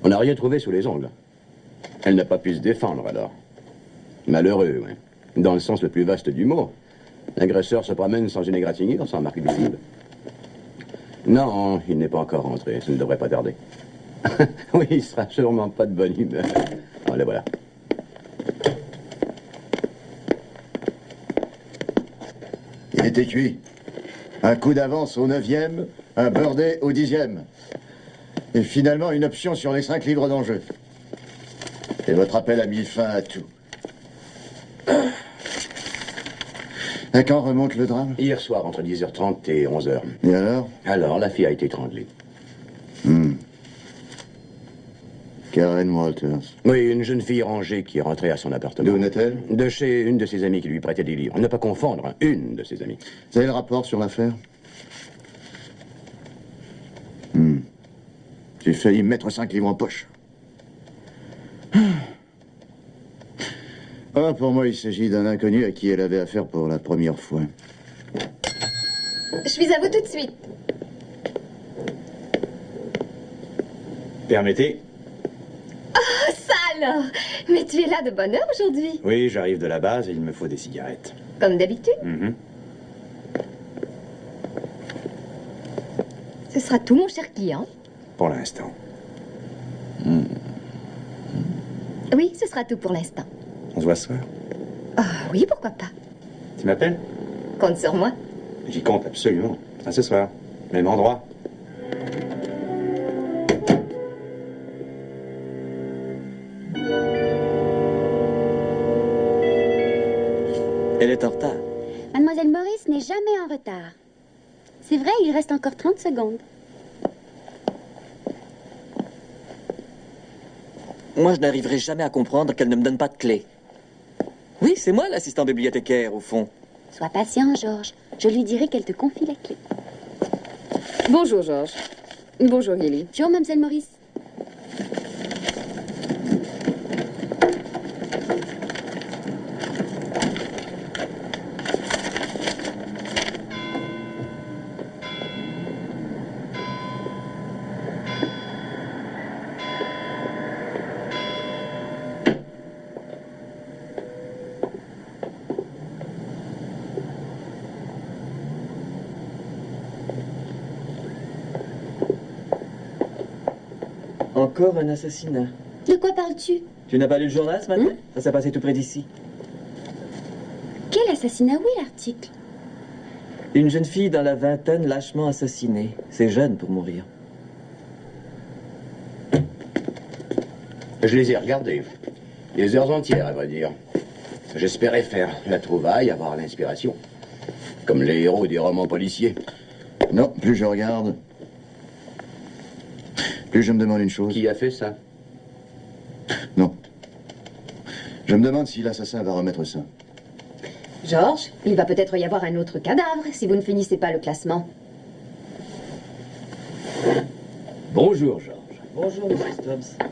On n'a rien trouvé sous les ongles. Elle n'a pas pu se défendre, alors. Malheureux, oui. Dans le sens le plus vaste du mot. L'agresseur se promène sans une égratignure, sans marque visible. Non, il n'est pas encore rentré. Ça ne devrait pas tarder. Oui, il sera sûrement pas de bonne humeur. Oh, le voilà. Il était cuit. Un coup d'avance au 9e, un birdie au 10e. Et finalement, une option sur les 5 livres d'enjeu. Et votre appel a mis fin à tout. À quand remonte le drame? Hier soir, entre 10h30 et 11h. Et alors? Alors, la fille a été étranglée. Karen Walters. Oui, une jeune fille rangée qui est rentrée à son appartement. D'où venait-elle? De chez une de ses amies qui lui prêtait des livres. Ne pas confondre, hein, une de ses amies. Vous avez le rapport sur l'affaire? J'ai failli mettre 5 livres en poche. Ah, pour moi, il s'agit d'un inconnu à qui elle avait affaire pour la première fois. Je suis à vous tout de suite. Permettez? Oh, ça alors! Mais tu es là de bonne heure aujourd'hui. Oui, j'arrive de la base et il me faut des cigarettes. Comme d'habitude. Ce sera tout, mon cher client. Pour l'instant. Oui, ce sera tout pour l'instant. On se voit ce soir? Ah oui, pourquoi pas? Tu m'appelles? Compte sur moi. J'y compte absolument. À ce soir. Même endroit. Elle est en retard. Mademoiselle Maurice n'est jamais en retard. C'est vrai, il reste encore 30 secondes. Moi, je n'arriverai jamais à comprendre qu'elle ne me donne pas de clé. Oui, c'est moi l'assistant bibliothécaire, au fond. Sois patient, Georges. Je lui dirai qu'elle te confie la clé. Bonjour, Georges. Bonjour, Gilly. Bonjour, mademoiselle Maurice. Encore un assassinat. De quoi parles-tu? Tu n'as pas lu le journal ce matin? Ça s'est passé tout près d'ici. Quel assassinat? Où est l'article? Une jeune fille dans la vingtaine lâchement assassinée. C'est jeune pour mourir. Je les ai regardés. Des heures entières, à vrai dire. J'espérais faire la trouvaille, avoir l'inspiration. Comme les héros des romans policiers. Non, plus je regarde, plus je me demande une chose. Qui a fait ça? Non. Je me demande si l'assassin va remettre ça. Georges, il va peut-être y avoir un autre cadavre si vous ne finissez pas le classement. Bonjour, Georges. Bonjour, monsieur Stubbs.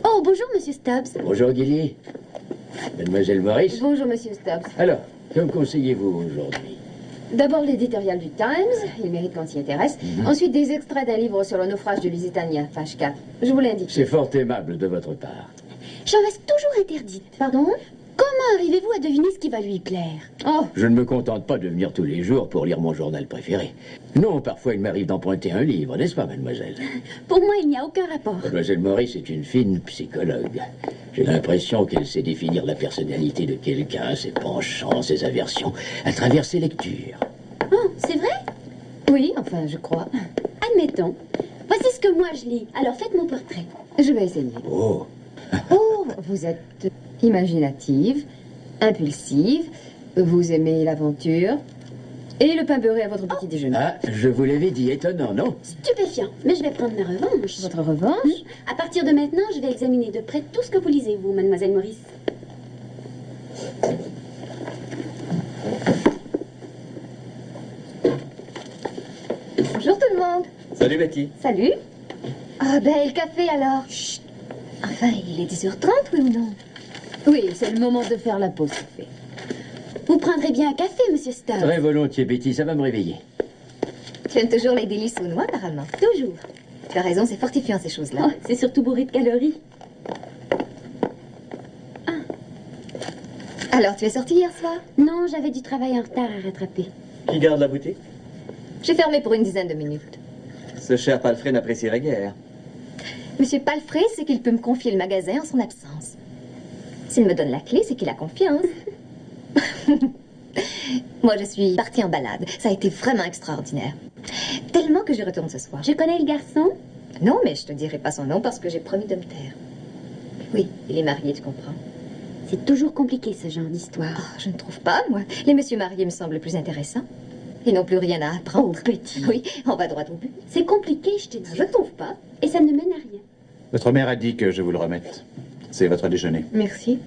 Oh, bonjour, monsieur Stubbs. Bonjour, Gilly. Mademoiselle Maurice. Bonjour, monsieur Stubbs. Alors, que me conseillez-vous aujourd'hui? D'abord l'éditorial du Times, il mérite qu'on s'y intéresse. Ensuite des extraits d'un livre sur le naufrage du Lusitania, page 4. Je vous l'indique. C'est fort aimable de votre part. J'en reste toujours interdite. Pardon? Comment arrivez-vous à deviner ce qui va lui plaire? Oh, Je ne me contente pas de venir tous les jours pour lire mon journal préféré. Non, parfois il m'arrive d'emprunter un livre, n'est-ce pas, mademoiselle? Pour moi, il n'y a aucun rapport. Mademoiselle Maurice est une fine psychologue. J'ai l'impression qu'elle sait définir la personnalité de quelqu'un, ses penchants, ses aversions, à travers ses lectures. Oh, c'est vrai? oui, enfin, je crois. Admettons. Voici ce que moi je lis. Alors faites mon portrait. Je vais essayer. Oh, Oh, vous êtes imaginative, impulsive, vous aimez l'aventure et le pain beurré à votre petit déjeuner. ah, je vous l'avais dit, étonnant, non? Stupéfiant. Mais je vais prendre ma revanche. Votre revanche? À partir de maintenant, je vais examiner de près tout ce que vous lisez, vous, mademoiselle Maurice. Bonjour tout le monde. Salut, Betty. Salut. Ah ben, le café alors. Chut. Enfin, il est 10h30, oui ou non? Oui, c'est le moment de faire la pause café. Vous prendrez bien un café, monsieur Stubbs? Très volontiers, Betty, ça va me réveiller. Tu aimes toujours les délices aux noix, apparemment. Toujours. Tu as raison, c'est fortifiant ces choses-là. Oh, c'est surtout bourré de calories. Alors, tu es sortie hier soir? Non, j'avais du travail en retard à rattraper. Qui garde la boutique? J'ai fermé pour une dizaine de minutes. Ce cher Palfrey n'apprécierait guère. Monsieur Palfrey, c'est qu'il peut me confier le magasin en son absence. S'il me donne la clé, c'est qu'il a confiance. Moi, je suis partie en balade. Ça a été vraiment extraordinaire. Tellement que j'y retourne ce soir. Je connais le garçon. Non, mais je te dirai pas son nom parce que j'ai promis de me taire. Oui, il est marié, tu comprends. C'est toujours compliqué, ce genre d'histoire. Oh, je ne trouve pas, moi. Les messieurs mariés me semblent plus intéressants. Ils n'ont plus rien à apprendre. Oh, petit. Oui, on va droit au but. C'est compliqué, je te dis. Je ne trouve pas. Et ça ne mène à rien. Votre mère a dit que je vous le remette. C'est votre déjeuner. Merci.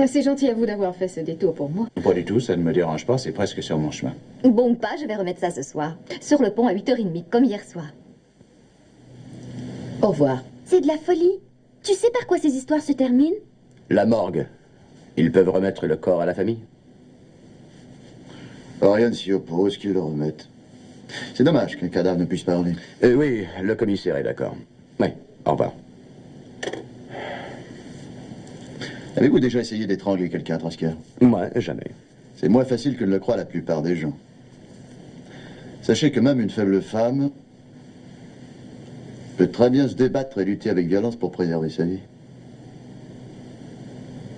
C'est gentil à vous d'avoir fait ce détour pour moi. Pas du tout, ça ne me dérange pas, c'est presque sur mon chemin. Bon pas, je vais remettre ça ce soir. Sur le pont à 8h30, comme hier soir. Au revoir. C'est de la folie. Tu sais par quoi ces histoires se terminent? La morgue. Ils peuvent remettre le corps à la famille? Rien ne s'y oppose qu'ils le remettent. C'est dommage qu'un cadavre ne puisse parler. Oui, le commissaire est d'accord. Oui, au revoir. Avez-vous déjà essayé d'étrangler quelqu'un, Trasker? Moi, jamais. C'est moins facile que ne le croient la plupart des gens. Sachez que même une faible femme peut très bien se débattre et lutter avec violence pour préserver sa vie.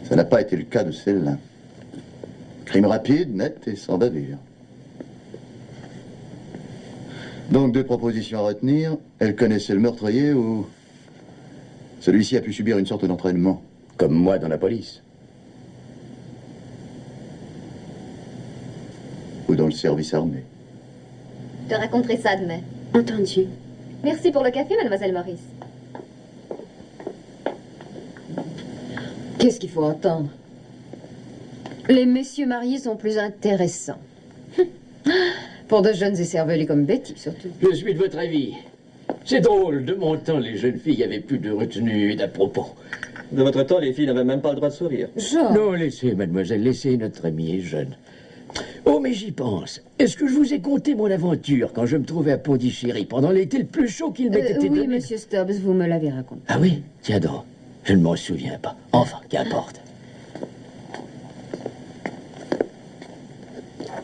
Ça n'a pas été le cas de celle-là. Crime rapide, net et sans bavure. Donc, deux propositions à retenir. Elle connaissait le meurtrier ou celui-ci a pu subir une sorte d'entraînement? Comme moi dans la police. Ou dans le service armé? Je te raconterai ça demain. Entendu. Merci pour le café, mademoiselle Maurice. Qu'est-ce qu'il faut entendre? Les messieurs mariés sont plus intéressants. Pour de jeunes écervelés comme Betty, surtout. Je suis de votre avis. C'est drôle, de mon temps, les jeunes filles avaient plus de retenue et d'à propos. De votre temps, les filles n'avaient même pas le droit de sourire. Genre. Non, laissez, mademoiselle, laissez, notre ami est jeune. Oh, mais j'y pense. Est-ce que je vous ai conté mon aventure quand je me trouvais à Pondichéry pendant l'été le plus chaud qu'il m'ait été donné? Oui, monsieur Stubbs, vous me l'avez raconté. Ah oui? Tiens donc, je ne m'en souviens pas. Enfin, qu'importe.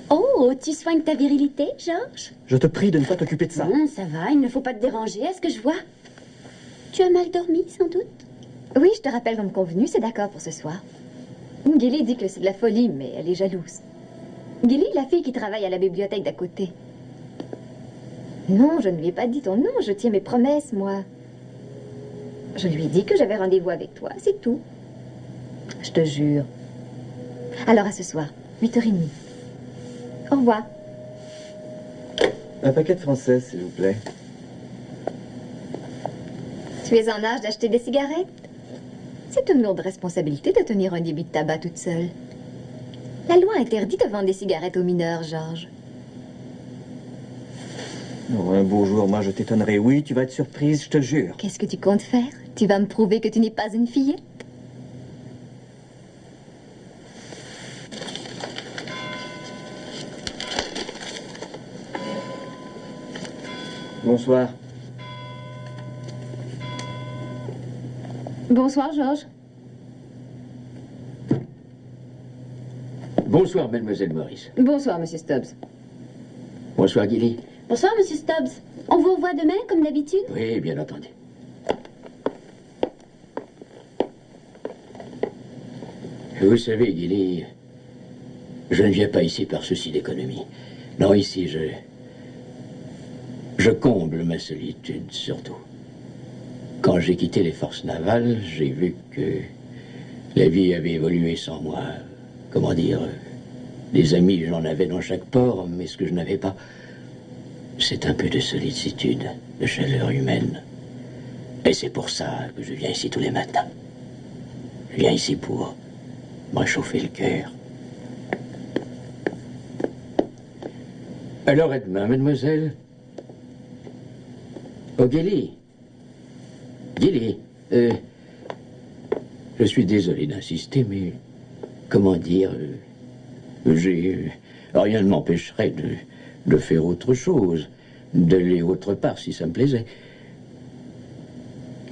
Oh, tu soignes ta virilité, Georges? Je te prie de ne pas t'occuper de ça. Non, ça va, il ne faut pas te déranger, est-ce que je vois? Tu as mal dormi, sans doute? Oui, je te rappelle comme convenu, c'est d'accord pour ce soir. Gilly dit que c'est de la folie, mais elle est jalouse. Gilly, la fille qui travaille à la bibliothèque d'à côté. Non, je ne lui ai pas dit ton nom, je tiens mes promesses, moi. Je lui ai dit que j'avais rendez-vous avec toi, c'est tout. Je te jure. Alors à ce soir, 8h30. Au revoir. Un paquet de françaises, s'il vous plaît. Tu es en âge d'acheter des cigarettes? C'est une lourde responsabilité de tenir un débit de tabac toute seule. La loi interdit de vendre des cigarettes aux mineurs, Georges. Oh, un beau jour, moi, je t'étonnerai. Oui, tu vas être surprise, je te le jure. Qu'est-ce que tu comptes faire? Tu vas me prouver que tu n'es pas une fillette? Bonsoir. Bonsoir, Georges. Bonsoir, mademoiselle Maurice. Bonsoir, monsieur Stubbs. Bonsoir, Gilly. Bonsoir, monsieur Stubbs. On vous revoit demain, comme d'habitude? Oui, bien entendu. Vous savez, Gilly, je ne viens pas ici par souci d'économie. Non, ici, je comble ma solitude, surtout. Quand j'ai quitté les forces navales, j'ai vu que la vie avait évolué sans moi. Comment dire, des amis, j'en avais dans chaque port, mais ce que je n'avais pas, c'est un peu de sollicitude, de chaleur humaine. Et c'est pour ça que je viens ici tous les matins. Je viens ici pour me réchauffer le cœur. Alors, à demain, mademoiselle. Oh, Gilly. Gilly, je suis désolé d'insister, mais comment dire, rien ne m'empêcherait de faire autre chose, d'aller autre part si ça me plaisait.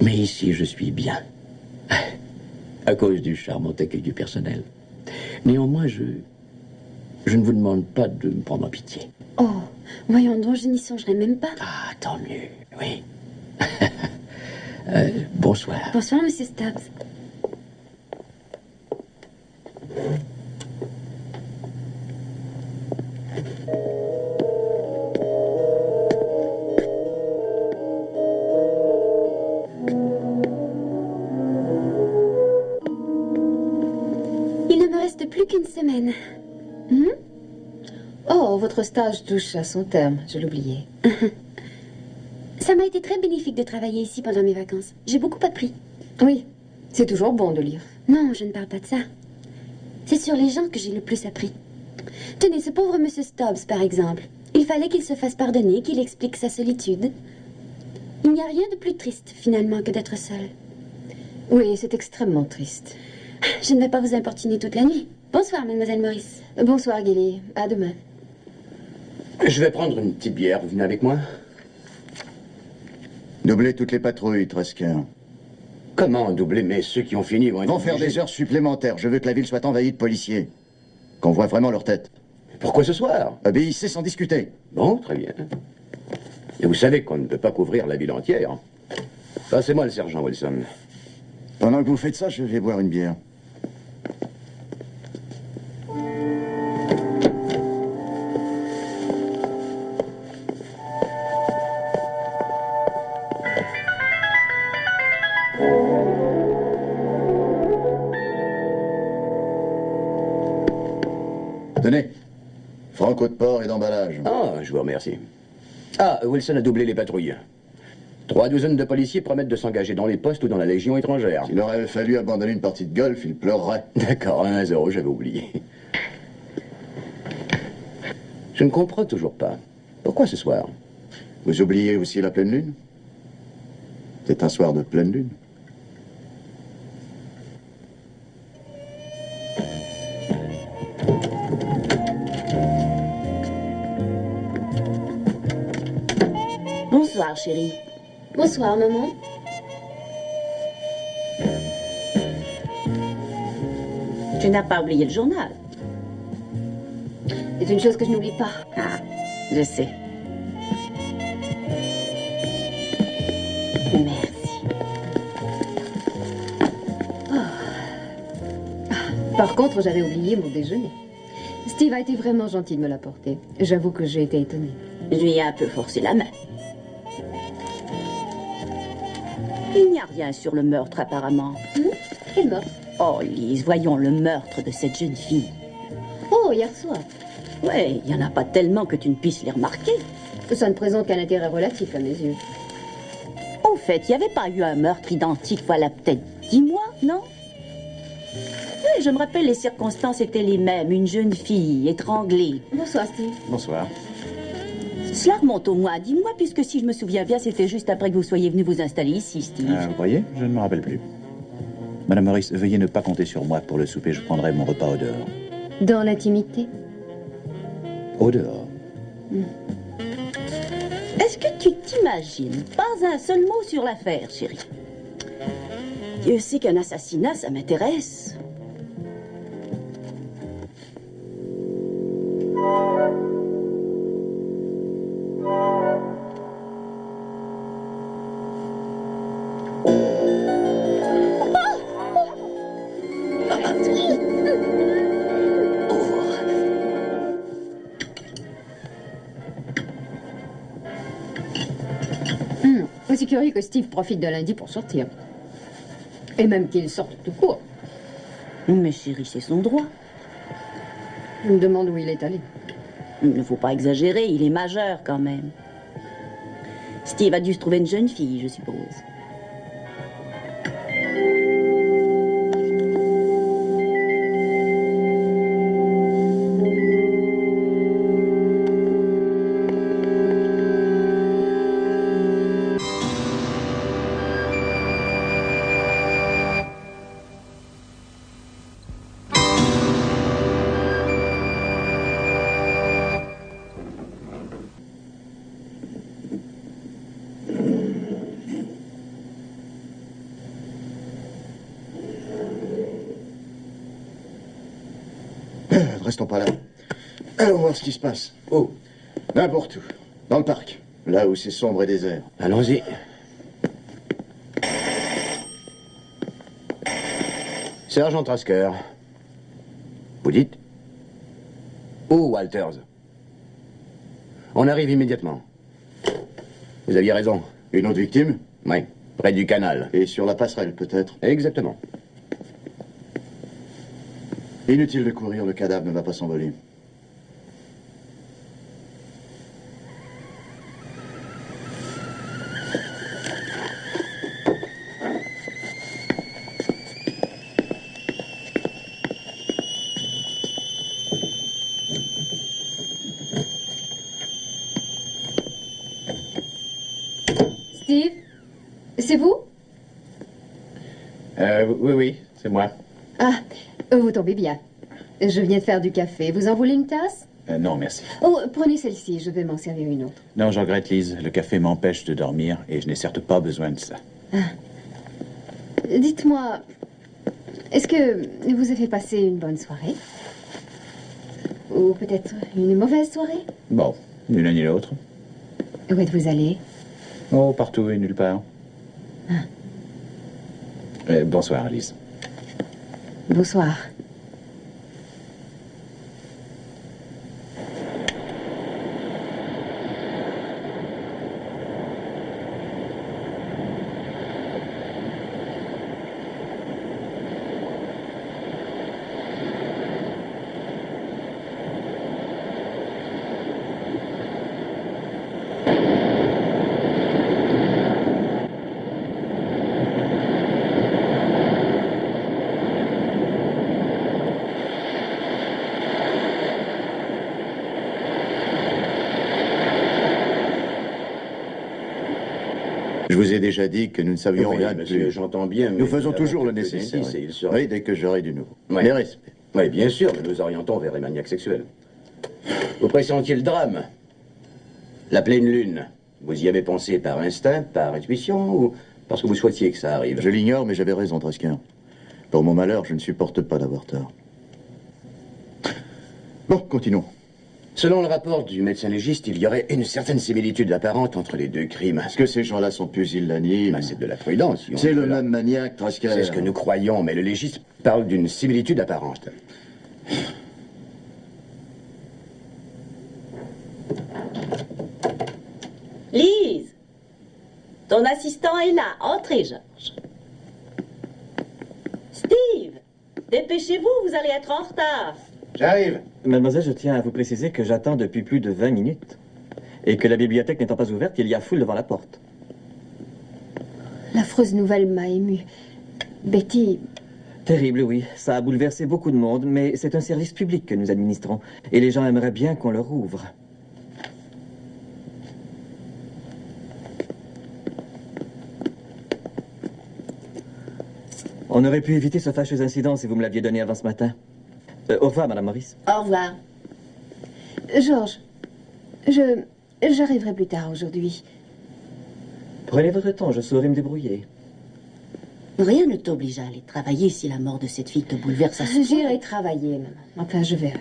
Mais ici, je suis bien. À cause du charmant accueil du personnel. Néanmoins, je ne vous demande pas de me prendre en pitié. Oh, voyons donc, je n'y songerai même pas. Ah, tant mieux, oui. Bonsoir. Bonsoir, monsieur Stubbs. Il ne me reste plus qu'une semaine. Oh, votre stage touche à son terme, je l'oubliais. Ça m'a été très bénéfique de travailler ici pendant mes vacances. J'ai beaucoup appris. Oui, c'est toujours bon de lire. Non, je ne parle pas de ça. C'est sur les gens que j'ai le plus appris. Tenez, ce pauvre monsieur Stubbs, par exemple. Il fallait qu'il se fasse pardonner, qu'il explique sa solitude. Il n'y a rien de plus triste, finalement, que d'être seul. Oui, c'est extrêmement triste. Je ne vais pas vous importuner toute la nuit. Bonsoir, mademoiselle Maurice. Bonsoir, Gilly. À demain. Je vais prendre une petite bière. Vous venez avec moi? Doubler toutes les patrouilles, Tresker. Comment doubler? Mais ceux qui ont fini vont être Vont faire obligés. des heures supplémentaires. Je veux que la ville soit envahie de policiers. Qu'on voit vraiment leur tête. Pourquoi ce soir? Obéissez sans discuter. Bon, très bien. Et vous savez qu'on ne peut pas couvrir la ville entière. Passez-moi le sergent Wilson. Pendant que vous faites ça, je vais boire une bière. Tenez. Franco de port et d'emballage. Ah, je vous remercie. Ah, Wilson a doublé les patrouilles. 3 douzaines de policiers promettent de s'engager dans les postes ou dans la Légion étrangère. S'il aurait fallu abandonner une partie de golf, il pleurerait. D'accord, 1-0, j'avais oublié. Je ne comprends toujours pas. Pourquoi ce soir? Vous oubliez aussi la pleine lune? C'est un soir de pleine lune. Bonsoir, chérie. Bonsoir, maman. Tu n'as pas oublié le journal. C'est une chose que je n'oublie pas. Ah, je sais. Merci. Par contre, j'avais oublié mon déjeuner. Steve a été vraiment gentil de me l'apporter. J'avoue que j'ai été étonnée. Je lui ai un peu forcé la main. Il n'y a rien sur le meurtre, apparemment. Quel meurtre? Oh, Lise, voyons le meurtre de cette jeune fille. Oh, hier soir. Ouais, il n'y en a pas tellement que tu ne puisses les remarquer. Ça ne présente qu'un intérêt relatif à mes yeux. Au fait, il n'y avait pas eu un meurtre identique, voilà peut-être 10 mois, non? Oui, je me rappelle, les circonstances étaient les mêmes. Une jeune fille étranglée. Bonsoir, Steve. Bonsoir. Cela remonte au moins à 10 mois, puisque si je me souviens bien, c'était juste après que vous soyez venu vous installer ici, Steve. Vous croyez? Je ne me rappelle plus. Madame Maurice, veuillez ne pas compter sur moi pour le souper. Je prendrai mon repas au dehors. Dans l'intimité? Au dehors. Est-ce que tu t'imagines? Pas un seul mot sur l'affaire, chérie. Dieu sait qu'un assassinat, ça m'intéresse. C'est curieux que Steve profite de lundi pour sortir. Et même qu'il sorte tout court. Mais chérie, c'est son droit. Je me demande où il est allé. Il ne faut pas exagérer, il est majeur quand même. Steve a dû se trouver une jeune fille, je suppose. restons pas là. Allons voir ce qui se passe. Oh, N'importe où. Dans le parc. Là où c'est sombre et désert. allons-y. Sergent Trasker. Vous dites? Oh, Walters. On arrive immédiatement. Vous aviez raison. Une autre victime? Oui, près du canal. Et sur la passerelle, peut-être. Exactement. Inutile de courir, le cadavre ne va pas s'envoler. Steve, c'est vous? Oui, c'est moi. Ah, vous tombez bien. Je viens de faire du café. Vous en voulez une tasse? Non, merci. Oh, prenez celle-ci, je vais m'en servir une autre. Non, je regrette, Lise. Le café m'empêche de dormir et je n'ai certes pas besoin de ça. Dites-moi, est-ce que vous avez passé une bonne soirée? Ou peut-être une mauvaise soirée? Bon, ni l'un ni l'autre. Où êtes-vous allé? Oh, partout et nulle part. Bonsoir, Lise. Bonsoir. Je vous ai déjà dit que nous ne savions Oui, rien de monsieur, plus. j'entends bien. Nous mais faisons avons toujours le quelques nécessaire. indices et il sera- Oui, dès que j'aurai du nouveau. Ouais. Les respects. Oui, bien sûr, nous nous orientons vers les maniaques sexuels. Vous pressentiez le drame? La pleine lune. Vous y avez pensé par instinct, par intuition, ou parce que vous souhaitiez que ça arrive? Je l'ignore, mais j'avais raison, Trasker. Pour mon malheur, je ne supporte pas d'avoir tort. Bon, continuons. Selon le rapport du médecin légiste, il y aurait une certaine similitude apparente entre les deux crimes. Est-ce que ces gens-là sont pusillanimes? Ben, c'est de la prudence. si on C'est veut, le là. même maniaque, Trasker. C'est ce que nous croyons, mais le légiste parle d'une similitude apparente. Lise, ton assistant est là. Entrez, Georges. Steve, dépêchez-vous, vous allez être en retard. J'arrive. Mademoiselle, je tiens à vous préciser que j'attends depuis plus de 20 minutes. Et que la bibliothèque n'étant pas ouverte, il y a foule devant la porte. L'affreuse nouvelle m'a émue. Betty, Terrible, oui. Ça a bouleversé beaucoup de monde, mais c'est un service public que nous administrons. Et les gens aimeraient bien qu'on leur ouvre. On aurait pu éviter ce fâcheux incident si vous me l'aviez donné avant ce matin. Au revoir, Madame Maurice. Au revoir. Georges, j'arriverai plus tard aujourd'hui. Prenez votre temps, je saurai me débrouiller. Rien ne t'oblige à aller travailler si la mort de cette fille te bouleverse à ce point. J'irai travailler, maman. Enfin, je verrai.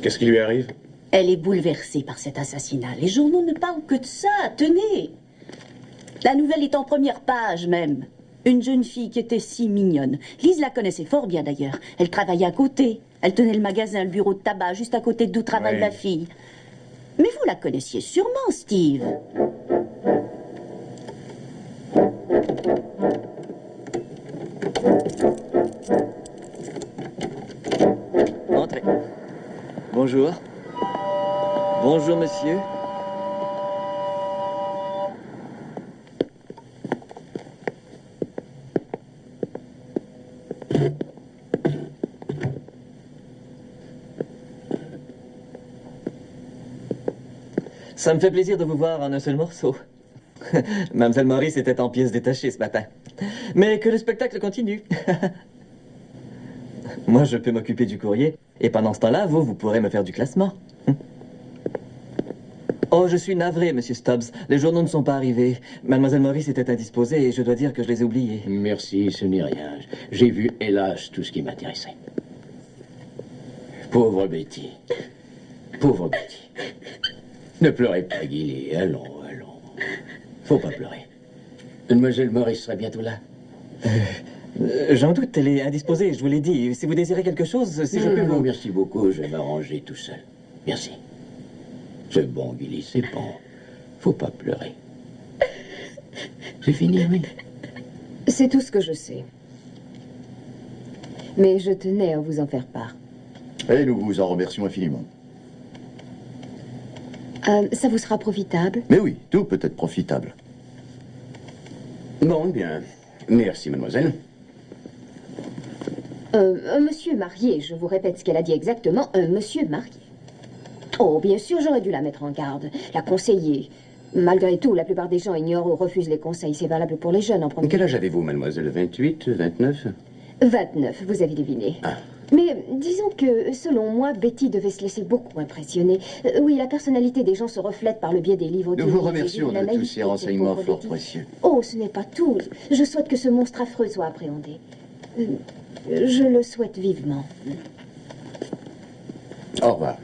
Qu'est-ce qui lui arrive? Elle est bouleversée par cet assassinat. Les journaux ne parlent que de ça. Tenez. La nouvelle est en première page même. Une jeune fille qui était si mignonne. Lise la connaissait fort bien d'ailleurs. Elle travaillait à côté. Elle tenait le magasin, le bureau de tabac, juste à côté d'où travaille Oui. la fille. Mais vous la connaissiez sûrement, Steve. Entrez. Bonjour. Bonjour, monsieur. Ça me fait plaisir de vous voir en un seul morceau. Mademoiselle Maurice était en pièces détachées ce matin. Mais que le spectacle continue. Moi, je peux m'occuper du courrier. Et pendant ce temps-là, vous pourrez me faire du classement. Oh, je suis navré, monsieur Stubbs. Les journaux ne sont pas arrivés. Mademoiselle Maurice était indisposée et je dois dire que je les ai oubliés. Merci, ce n'est rien. J'ai vu, hélas, tout ce qui m'intéressait. Pauvre Betty. Pauvre Betty. Ne pleurez pas, Gilly. Allons. Faut pas pleurer. Mademoiselle Maurice sera bientôt là. J'en doute, elle est indisposée, je vous l'ai dit. Si vous désirez quelque chose, si je peux Non, vous... merci beaucoup, je vais m'arranger tout seul. Merci. C'est bon, Gilly, c'est bon. Faut pas pleurer. C'est fini, oui. C'est tout ce que je sais. Mais je tenais à vous en faire part. Et nous vous en remercions infiniment. Ça vous sera profitable? Mais oui, tout peut être profitable. Bon, bien. Merci, mademoiselle. Un monsieur marié, je vous répète ce qu'elle a dit exactement, un monsieur marié. Oh, bien sûr, j'aurais dû la mettre en garde, la conseiller. Malgré tout, la plupart des gens ignorent ou refusent les conseils. C'est valable pour les jeunes en premier. Quel âge avez-vous, mademoiselle? 28, 29? 29, vous avez deviné. Ah. Mais disons que, selon moi, Betty devait se laisser beaucoup impressionner. Oui, la personnalité des gens se reflète par le biais des livres. Nous vous remercions de tous ces renseignements fort précieux. Oh, ce n'est pas tout. Je souhaite que ce monstre affreux soit appréhendé. Je le souhaite vivement. Au revoir.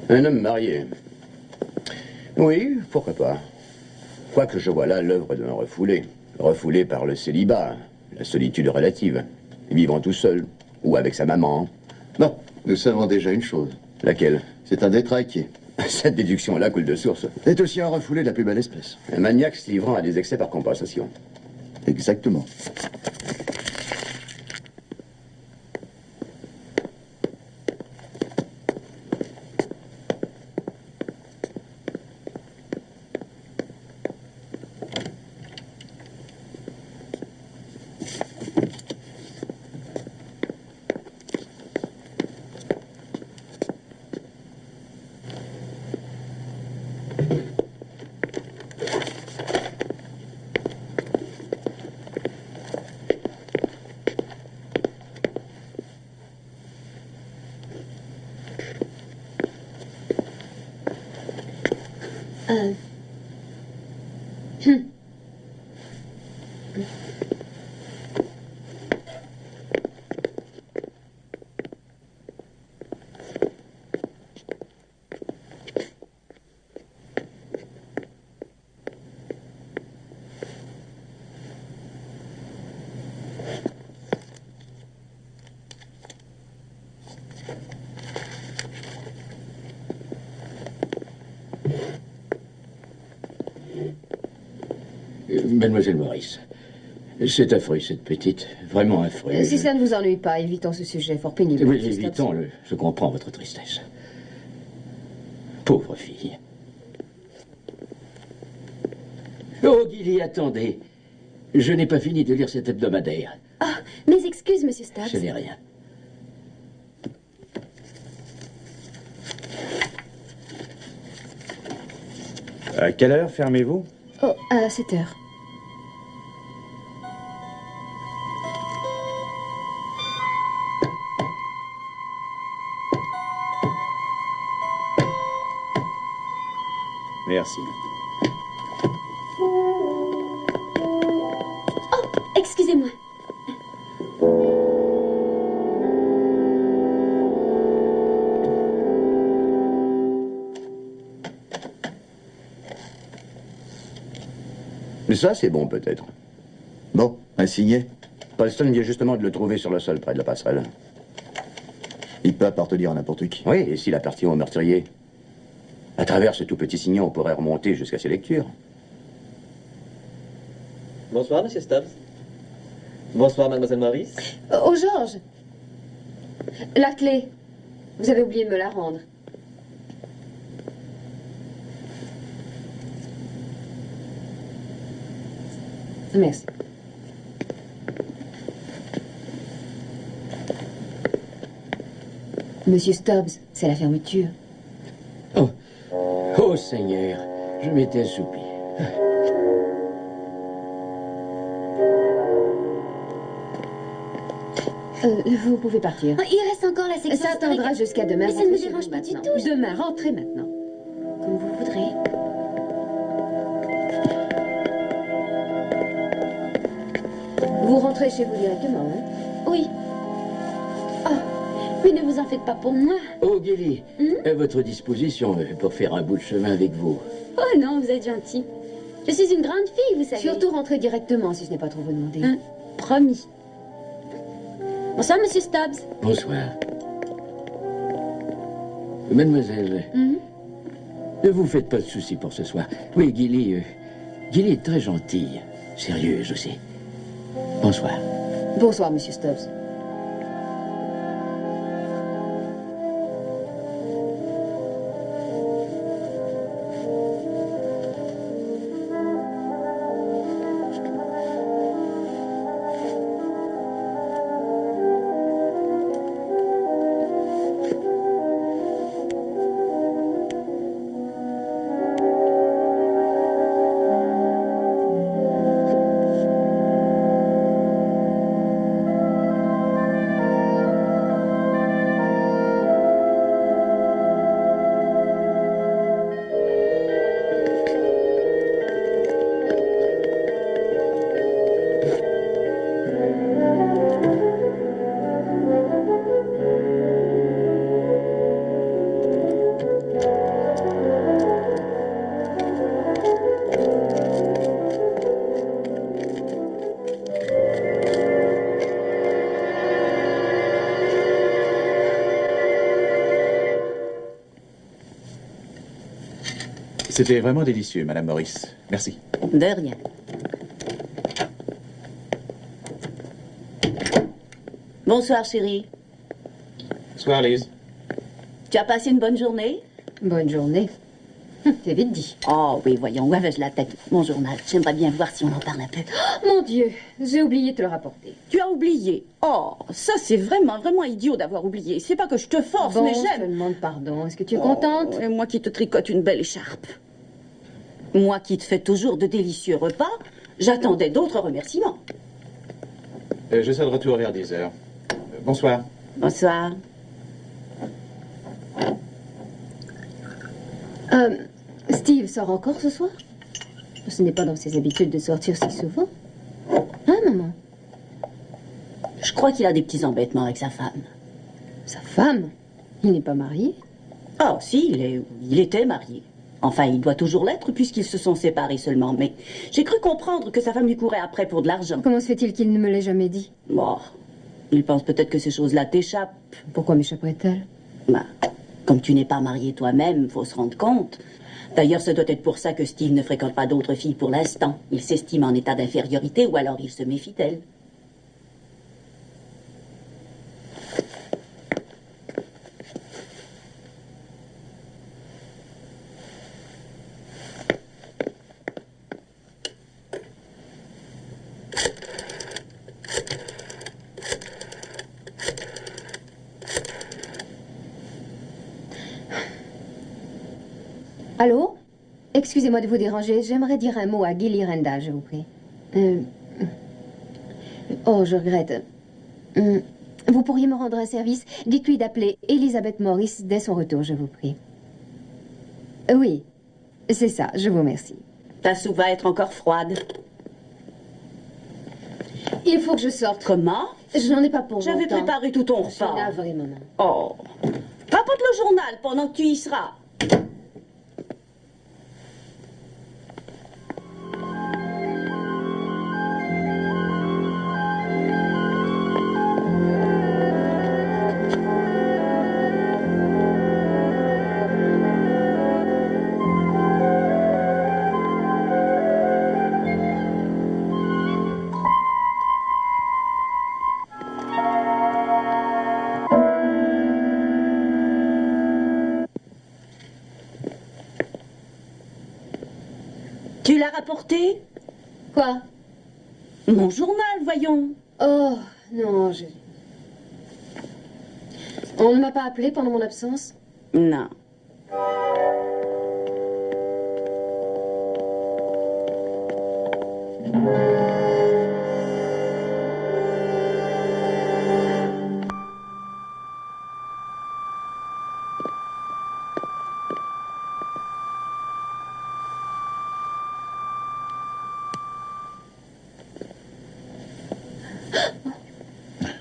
Un homme marié. Oui, pourquoi pas. Quoique je vois là l'œuvre d'un refoulé. Refoulé par le célibat, la solitude relative. Vivant tout seul, ou avec sa maman. Non, nous savons déjà une chose. Laquelle? C'est un détraqué. Cette déduction-là coule de source. C'est aussi un refoulé de la plus belle espèce. Un maniaque se livrant à des excès par compensation. Exactement. Mademoiselle Maurice, c'est affreux, cette petite. Vraiment affreux. Si ça ne vous ennuie pas, évitons ce sujet fort pénible. Oui, évitons-le. Je comprends votre tristesse. Pauvre fille. Oh, Gilly, attendez. Je n'ai pas fini de lire cet hebdomadaire. Ah, mes excuses, monsieur Stubbs. Ce n'est rien. À quelle heure fermez-vous? Oh, à 7 heures. Merci. Oh, excusez-moi. Mais ça, c'est bon, peut-être. Bon, un signé. Paulston vient justement de le trouver sur le sol, près de la passerelle. Il peut appartenir à n'importe qui. Oui, et s'il appartient au meurtrier? À travers ce tout petit signet, on pourrait remonter jusqu'à ses lectures. Bonsoir, monsieur Stubbs. Bonsoir, mademoiselle Maurice. Oh, Georges! La clé. Vous avez oublié de me la rendre. Merci. Monsieur Stubbs, c'est la fermeture. Oh, oh Seigneur, je m'étais assoupi. Vous pouvez partir. Oh, il reste encore la section Ça historique. attendra jusqu'à demain. Mais ça ne me Rentrez chez dérange vous pas du maintenant. tout. Demain, rentrez maintenant. Comme vous voudrez. Vous rentrez chez vous directement, hein? Oui. Oh, mais ne vous en faites pas pour moi. Oh, Gilly, à votre disposition pour faire un bout de chemin avec vous. Oh non, vous êtes gentil. Je suis une grande fille, vous savez. Surtout rentrez directement, si ce n'est pas trop vous demander. Hein, promis. Bonsoir, monsieur Stubbs. Bonsoir. Mademoiselle, ne vous faites pas de soucis pour ce soir. Oui, Gilly, Gilly est très gentille. Sérieuse aussi. Bonsoir. Bonsoir, monsieur Stubbs. C'était vraiment délicieux, Madame Morris. Merci. De rien. Bonsoir, chérie. Bonsoir, Lise. Tu as passé une bonne journée? Bonne journée. C'est vite dit. Oh oui, voyons, où avais-je la tête? Mon journal. J'aimerais bien voir si on en parle un peu. Oh, mon Dieu, j'ai oublié de te le rapporter. Tu as oublié. Oh, ça c'est vraiment, vraiment idiot d'avoir oublié. C'est pas que je te force, Bon, mais je te j'aime. demande pardon. Est-ce que tu es contente? Et moi qui te tricote une belle écharpe. Moi qui te fais toujours de délicieux repas, j'attendais d'autres remerciements. Je serai de retour vers 10 heures. Bonsoir. Bonsoir. Steve sort encore ce soir? Ce n'est pas dans ses habitudes de sortir si souvent. Hein, maman? Je crois qu'il a des petits embêtements avec sa femme. Sa femme? Il n'est pas marié? Ah, si, il était marié. Enfin, il doit toujours l'être puisqu'ils se sont séparés seulement. Mais j'ai cru comprendre que sa femme lui courait après pour de l'argent. Comment se fait-il qu'il ne me l'ait jamais dit? Bon, il pense peut-être que ces choses-là t'échappent. Pourquoi m'échapperait-elle? Ben, comme tu n'es pas marié toi-même, faut se rendre compte. D'ailleurs, ce doit être pour ça que Steve ne fréquente pas d'autres filles pour l'instant. Il s'estime en état d'infériorité ou alors il se méfie d'elle. Allô? Excusez-moi de vous déranger. J'aimerais dire un mot à Gilly Randall, je vous prie. Oh, je regrette. Vous pourriez me rendre un service? Dites-lui d'appeler Elizabeth Morris dès son retour, je vous prie. Oui, c'est ça, je vous remercie. Ta soupe va être encore froide. Il faut que je sorte. Comment? Je n'en ai pas pour J'avais longtemps. préparé tout ton Je suis repas. navrée, maman. Oh. Rapporte le journal pendant que tu y seras. Tu l'as rapporté? Quoi? Mon journal, voyons. Oh, non, je... On ne m'a pas appelé pendant mon absence? Non.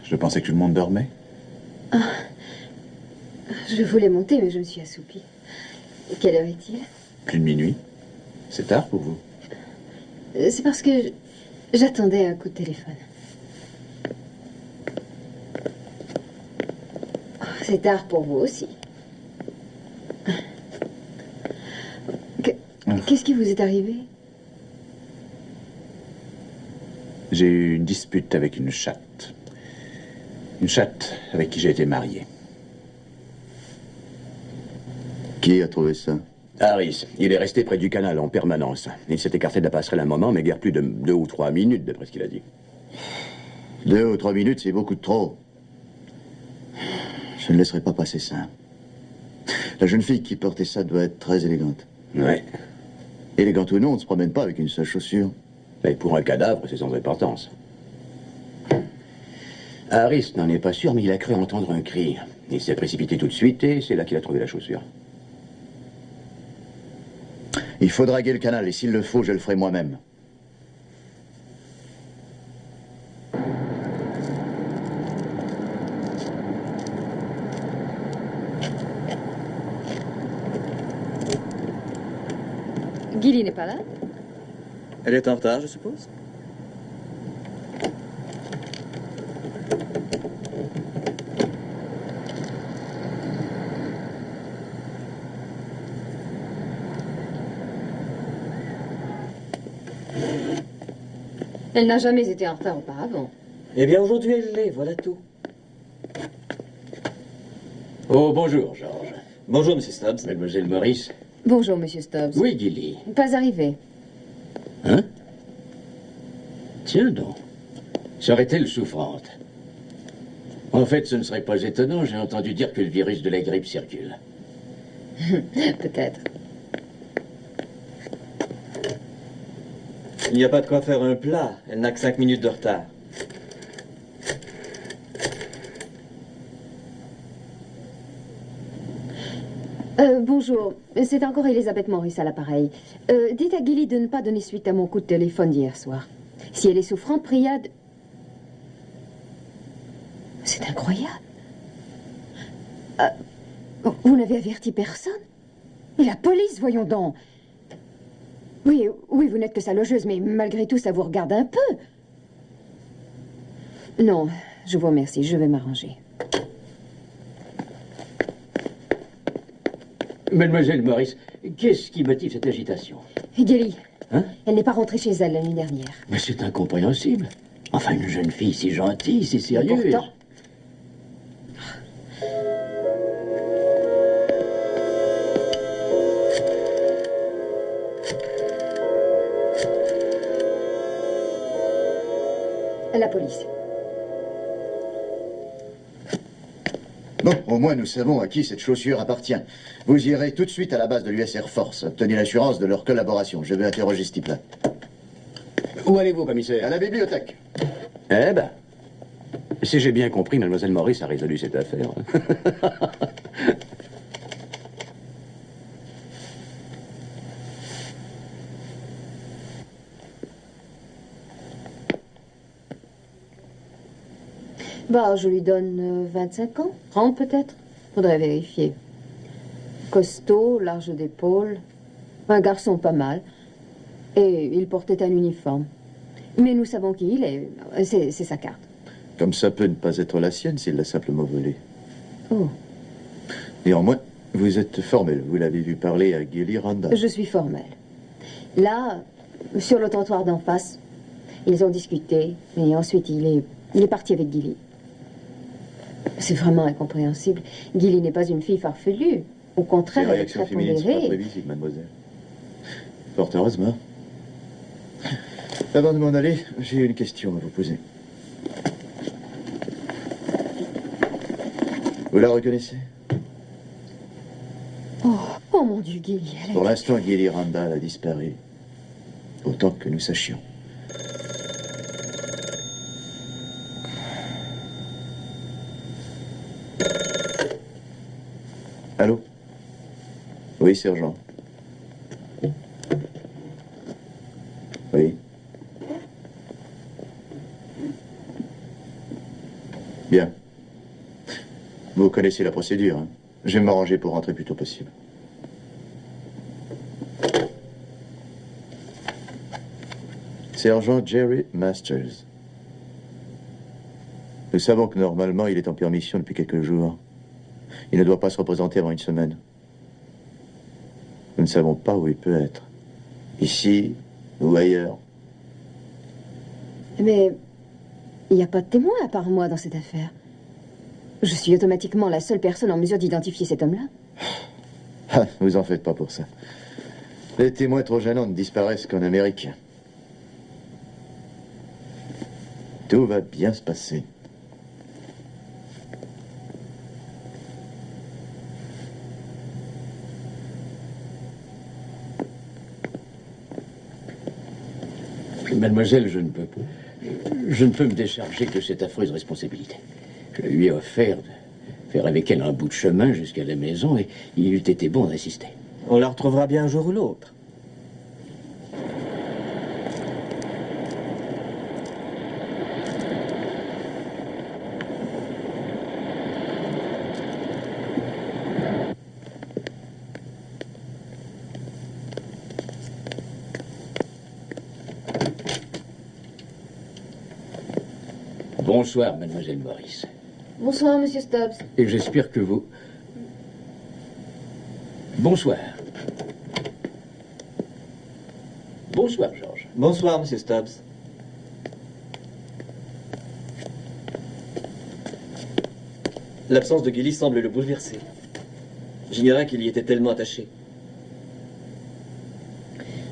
Je pensais que tout le monde dormait. Je voulais monter, mais je me suis assoupie. Quelle heure est-il? Plus de minuit. C'est tard pour vous. C'est parce que j'attendais un coup de téléphone. C'est tard pour vous aussi. Qu'est-ce qui vous est arrivé? J'ai eu une dispute avec une chatte. Une chatte avec qui j'ai été marié. Qui a trouvé ça? Harris, il est resté près du canal en permanence. Il s'est écarté de la passerelle un moment, mais guère plus de 2 ou 3 minutes, d'après ce qu'il a dit. 2 ou 3 minutes, c'est beaucoup de trop. Je ne laisserai pas passer ça. La jeune fille qui portait ça doit être très élégante. Ouais. Élégante ou non, on ne se promène pas avec une seule chaussure. Mais pour un cadavre, c'est sans importance. Harris n'en est pas sûr, mais il a cru entendre un cri. Il s'est précipité tout de suite et c'est là qu'il a trouvé la chaussure. Il faut draguer le canal et s'il le faut, je le ferai moi-même. Gilly n'est pas là? Elle est en retard, je suppose? Elle n'a jamais été en retard auparavant. Eh bien, aujourd'hui, elle l'est, voilà tout. Oh, bonjour, Georges. Bonjour, Monsieur Stubbs. Mademoiselle Maurice. Bonjour, Monsieur Stubbs. Oui, Gilly. Pas arrivé. Hein? Tiens donc. Serait-elle souffrante? En fait, ce ne serait pas étonnant. J'ai entendu dire que le virus de la grippe circule. Peut-être. Il n'y a pas de quoi faire un plat. Elle n'a que 5 minutes de retard. Bonjour, c'est encore Elizabeth Morris à l'appareil. Dites à Gilly de ne pas donner suite à mon coup de téléphone d'hier soir. Si elle est souffrante, priez de... C'est incroyable. Vous n'avez averti personne? Et la police, voyons donc. Oui, vous n'êtes que sa logeuse, mais malgré tout, ça vous regarde un peu. Non, je vous remercie, je vais m'arranger. Mademoiselle Maurice, qu'est-ce qui motive cette agitation? Gilly, Hein? elle n'est pas rentrée chez elle la nuit dernière. Mais c'est incompréhensible. Enfin, une jeune fille si gentille, si sérieuse. Pourtant... La police. Bon, au moins nous savons à qui cette chaussure appartient. Vous irez tout de suite à la base de l'US Air Force. Obtenez l'assurance de leur collaboration. Je vais interroger ce type-là. Où allez-vous, commissaire? À la bibliothèque. Eh ben, si j'ai bien compris, mademoiselle Maurice a résolu cette affaire. Bah, je lui donne 25 ans, 30 peut-être. Faudrait vérifier. Costaud, large d'épaule, un garçon pas mal. Et il portait un uniforme. Mais nous savons qui il est. C'est sa carte. Comme ça peut ne pas être la sienne s'il l'a simplement volée. Oh, Néanmoins, vous êtes formel. Vous l'avez vu parler à Gilly Randall. je suis formelle. Là, sur le trottoir d'en face, ils ont discuté. Et ensuite, il est parti avec Gilly. C'est vraiment incompréhensible. Gilly n'est pas une fille farfelue. Au contraire, Les elle est réactions très féminines sont pas pondérée. prévisibles, mademoiselle. Fort heureusement. Avant de m'en aller, j'ai une question à vous poser. Vous la reconnaissez? Oh mon Dieu, Gilly, elle est... Pour l'instant, Gilly Randall a disparu. Autant que nous sachions. Allô? Oui, sergent. Oui. Bien. Vous connaissez la procédure, hein? Je vais m'arranger pour rentrer le plus tôt possible. Sergent Jerry Masters. Nous savons que normalement, il est en permission depuis quelques jours. Il ne doit pas se représenter avant une semaine. Nous ne savons pas où il peut être. Ici ou ailleurs. Mais il n'y a pas de témoin à part moi dans cette affaire. Je suis automatiquement la seule personne en mesure d'identifier cet homme-là. Ah, vous en faites pas pour ça. Les témoins trop gênants ne disparaissent qu'en Amérique. Tout va bien se passer. Mademoiselle, je ne peux me décharger de cette affreuse responsabilité. Je lui ai offert de faire avec elle un bout de chemin jusqu'à la maison et il eût été bon d'assister. On la retrouvera bien un jour ou l'autre. Bonsoir, mademoiselle Morris. Bonsoir, monsieur Stubbs. Et j'espère que vous... Bonsoir. Bonsoir, Georges. Bonsoir, monsieur Stubbs. L'absence de Gilly semble le bouleverser. J'ignorais qu'il y était tellement attaché.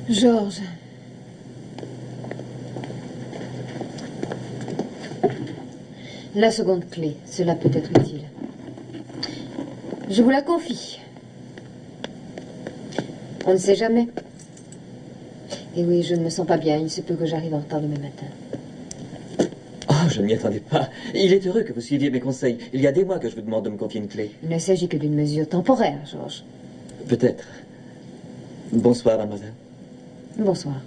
Georges. La seconde clé, cela peut être utile. Je vous la confie. On ne sait jamais. Et oui, je ne me sens pas bien. Il se peut que j'arrive en retard demain matin. Oh, je ne m'y attendais pas. Il est heureux que vous suiviez mes conseils. Il y a des mois que je vous demande de me confier une clé. Il ne s'agit que d'une mesure temporaire, Georges. Peut-être. Bonsoir, mademoiselle. Bonsoir.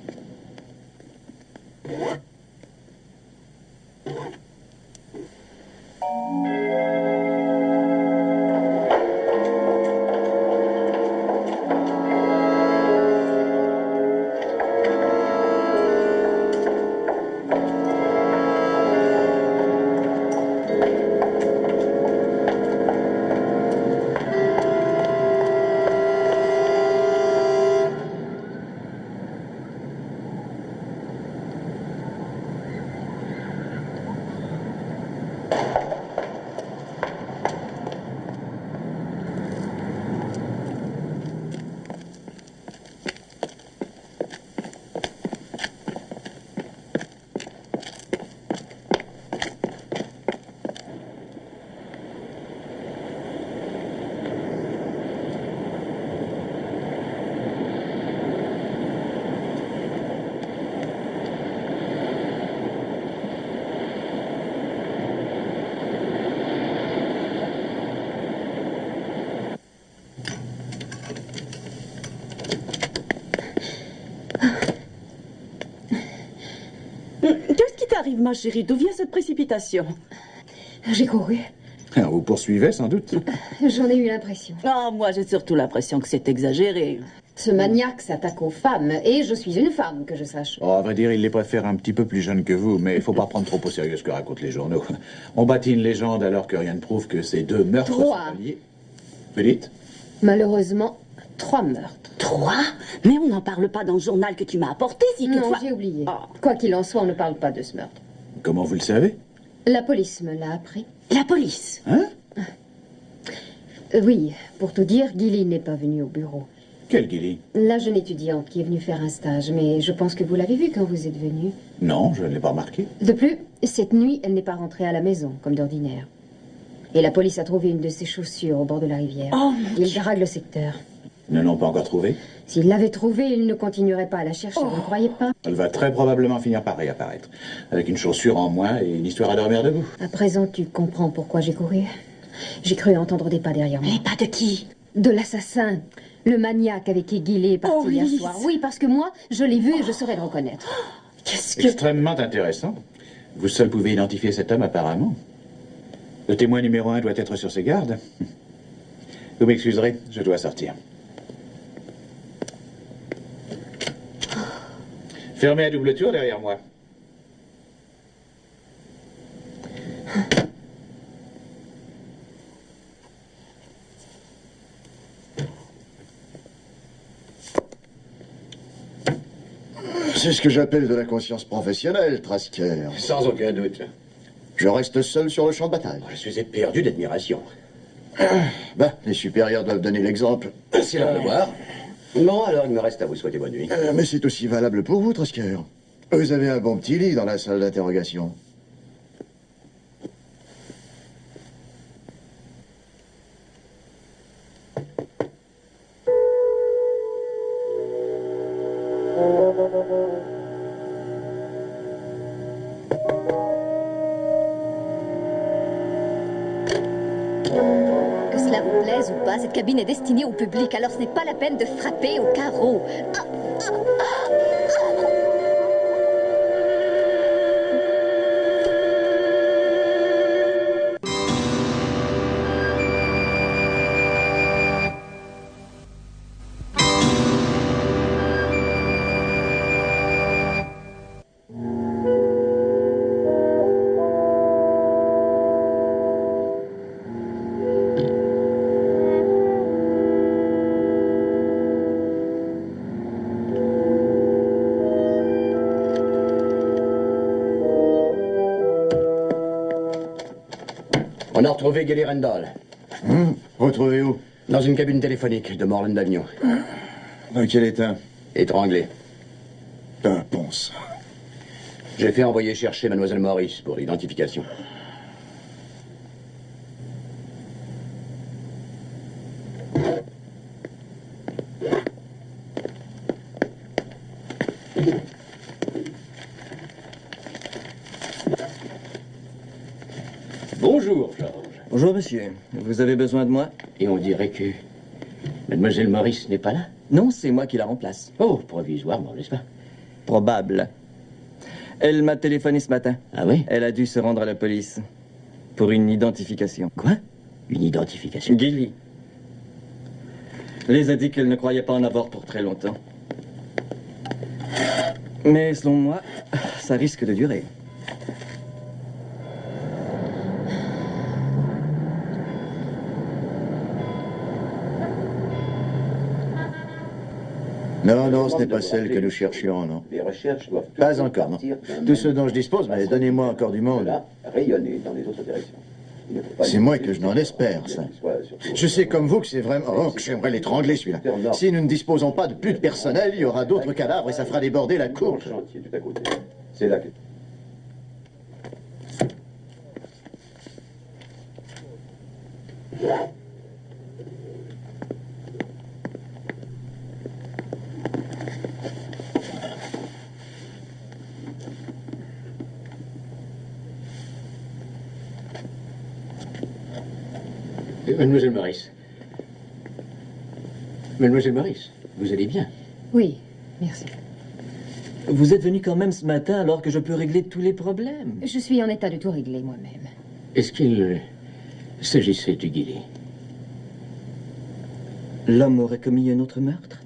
Qu'est-ce qui t'arrive, ma chérie? D'où vient cette précipitation? J'ai couru. Alors, vous poursuivez, sans doute. J'en ai eu l'impression. Ah, moi, j'ai surtout l'impression que c'est exagéré. Ce maniaque s'attaque aux femmes, et je suis une femme, que je sache. Oh, à vrai dire, il les préfère un petit peu plus jeunes que vous, mais il faut pas prendre trop au sérieux ce que racontent les journaux. On bâtit une légende alors que rien ne prouve que ces deux meurtres Trois. sont liés. Vous dites? Malheureusement, 3 meurtres. 3? Mais on n'en parle pas dans le journal que tu m'as apporté, si Non, toutefois... j'ai oublié. Oh. Quoi qu'il en soit, on ne parle pas de ce meurtre. Comment vous le savez? La police me l'a appris. La police? Hein? Oui, pour tout dire, Gilly n'est pas venu au bureau. Quelle Gilly? La jeune étudiante qui est venue faire un stage, mais je pense que vous l'avez vue quand vous êtes venu. Non, je ne l'ai pas remarqué. De plus, cette nuit, elle n'est pas rentrée à la maison, comme d'ordinaire. Et la police a trouvé une de ses chaussures au bord de la rivière. Oh, mon Ils Dieu. draguent le secteur. Ils ne l'ont pas encore trouvée? S'ils l'avaient trouvée, ils ne continueraient pas à la chercher, vous ne croyez pas? Elle va très probablement finir par réapparaître. Avec une chaussure en moins et une histoire à dormir debout. À présent, tu comprends pourquoi j'ai couru. J'ai cru entendre des pas derrière moi. Les pas de qui? De l'assassin. Le maniaque avec qui Gilly est parti Oh, hier Lise. soir. Oui, parce que moi, je l'ai vu et je saurais le reconnaître. Qu'est-ce que... Extrêmement intéressant. Vous seul pouvez identifier cet homme apparemment. Le témoin numéro 1 doit être sur ses gardes. Vous m'excuserez, je dois sortir. Fermez à double tour derrière moi. C'est ce que j'appelle de la conscience professionnelle, Trasker. Sans aucun doute. Je reste seul sur le champ de bataille. Je suis éperdu d'admiration. Les supérieurs doivent donner l'exemple. C'est leur devoir. Bon, alors il me reste à vous souhaiter bonne nuit. Mais c'est aussi valable pour vous, Trasker. Vous avez un bon petit lit dans la salle d'interrogation. Que cela vous plaise ou pas, cette cabine est destinée au public, alors ce n'est pas la peine de frapper au carreau. On a retrouvé Gilly Randall. Retrouvé où? Dans une cabine téléphonique de Morland Avenue. Dans quel état? Étranglé. Un bon sang. J'ai fait envoyer chercher Mademoiselle Morris pour l'identification. Bonjour, George. Bonjour, monsieur. Vous avez besoin de moi? Et on dirait que Mademoiselle Morris n'est pas là? Non, c'est moi qui la remplace. Oh, provisoirement, n'est-ce pas? Probable. Elle m'a téléphoné ce matin. Ah oui? Elle a dû se rendre à la police pour une identification. Quoi? Une identification? Gilly. Les a dit qu'elle ne croyait pas en avoir pour très longtemps. Mais selon moi, ça risque de durer. Non, non, ce n'est pas celle que nous cherchions, non. Les recherches doivent Pas encore, non. Tout ce dont je dispose, mais donnez-moi encore du monde. rayonner dans les autres directions. C'est moi que je n'en espère, ça. Je sais comme vous que c'est vraiment... Oh, que j'aimerais l'étrangler, celui-là. Si nous ne disposons pas de plus de personnel, il y aura d'autres cadavres et ça fera déborder la cour. Chantier tout à côté. C'est là que... Mademoiselle Morris. Mademoiselle Morris, vous allez bien? Oui, merci. Vous êtes venu quand même ce matin alors que je peux régler tous les problèmes. Je suis en état de tout régler moi-même. Est-ce qu'il s'agissait du Gilly? L'homme aurait commis un autre meurtre?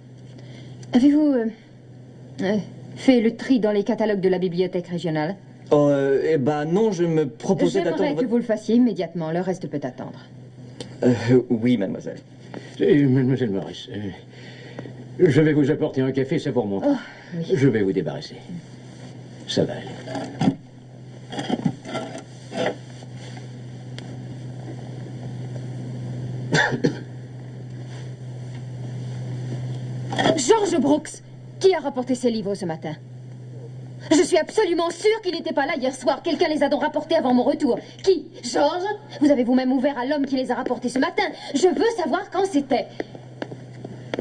Avez-vous fait le tri dans les catalogues de la bibliothèque régionale? Oh, eh ben non, je me proposais J'aimerais d'attendre... que vous le fassiez immédiatement. Le reste peut attendre. Oui, mademoiselle. Mademoiselle Morris, je vais vous apporter un café, c'est pour mon temps. oui. Je vais vous débarrasser. Ça va aller. George Brooks, qui a rapporté ces livres ce matin? Je suis absolument sûre qu'il n'était pas là hier soir. Quelqu'un les a donc rapportés avant mon retour. Qui? George? Vous avez vous-même ouvert à l'homme qui les a rapportés ce matin. Je veux savoir quand c'était.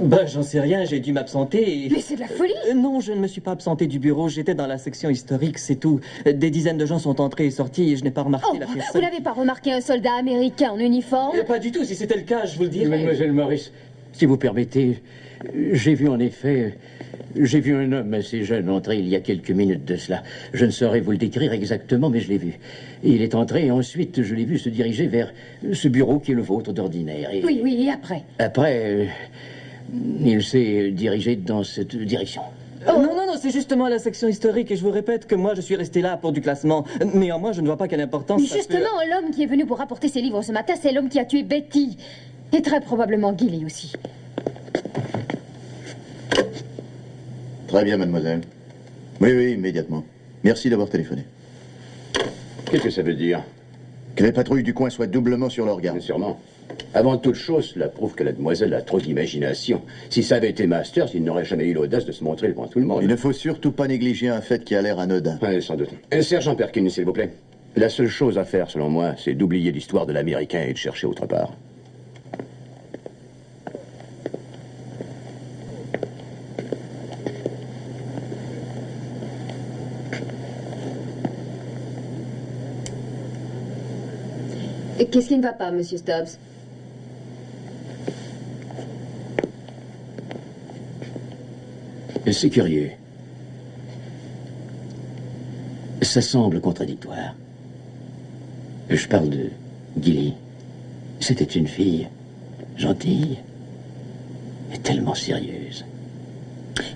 Ben, j'en sais rien, j'ai dû m'absenter et... Mais c'est de la folie! Non, je ne me suis pas absenté du bureau, j'étais dans la section historique, c'est tout. Des dizaines de gens sont entrés et sortis et je n'ai pas remarqué Oh, la pièce. vous n'avez pas remarqué un soldat américain en uniforme? Pas du tout, si c'était le cas, je vous le dirais. Mademoiselle Morris, si vous permettez, J'ai vu en effet... J'ai vu un homme assez jeune entrer il y a quelques minutes de cela. Je ne saurais vous le décrire exactement, mais je l'ai vu. Il est entré et ensuite je l'ai vu se diriger vers ce bureau qui est le vôtre d'ordinaire. Et Oui, oui, et après? après, il s'est dirigé dans cette direction. Non, non, non, c'est justement la section historique et je vous répète que moi je suis resté là pour du classement. Néanmoins, je ne vois pas quelle importance ça peut- Justement, l'homme qui est venu pour rapporter ses livres ce matin, c'est l'homme qui a tué Betty. Et très probablement Gilly aussi. Très bien, mademoiselle. Oui, oui, immédiatement. Merci d'avoir téléphoné. Qu'est-ce que ça veut dire? Que les patrouilles du coin soient doublement sur leur garde. Sûrement. Avant toute chose, cela prouve que la demoiselle a trop d'imagination. Si ça avait été Masters, il n'aurait jamais eu l'audace de se montrer devant tout le monde. Il ne faut surtout pas négliger un fait qui a l'air anodin. Oui, sans doute. Sergent Perkins, s'il vous plaît. La seule chose à faire, selon moi, c'est d'oublier l'histoire de l'Américain et de chercher autre part. Et qu'est-ce qui ne va pas, monsieur Stubbs? C'est curieux. Ça semble contradictoire. Je parle de Gilly. C'était une fille gentille et tellement sérieuse.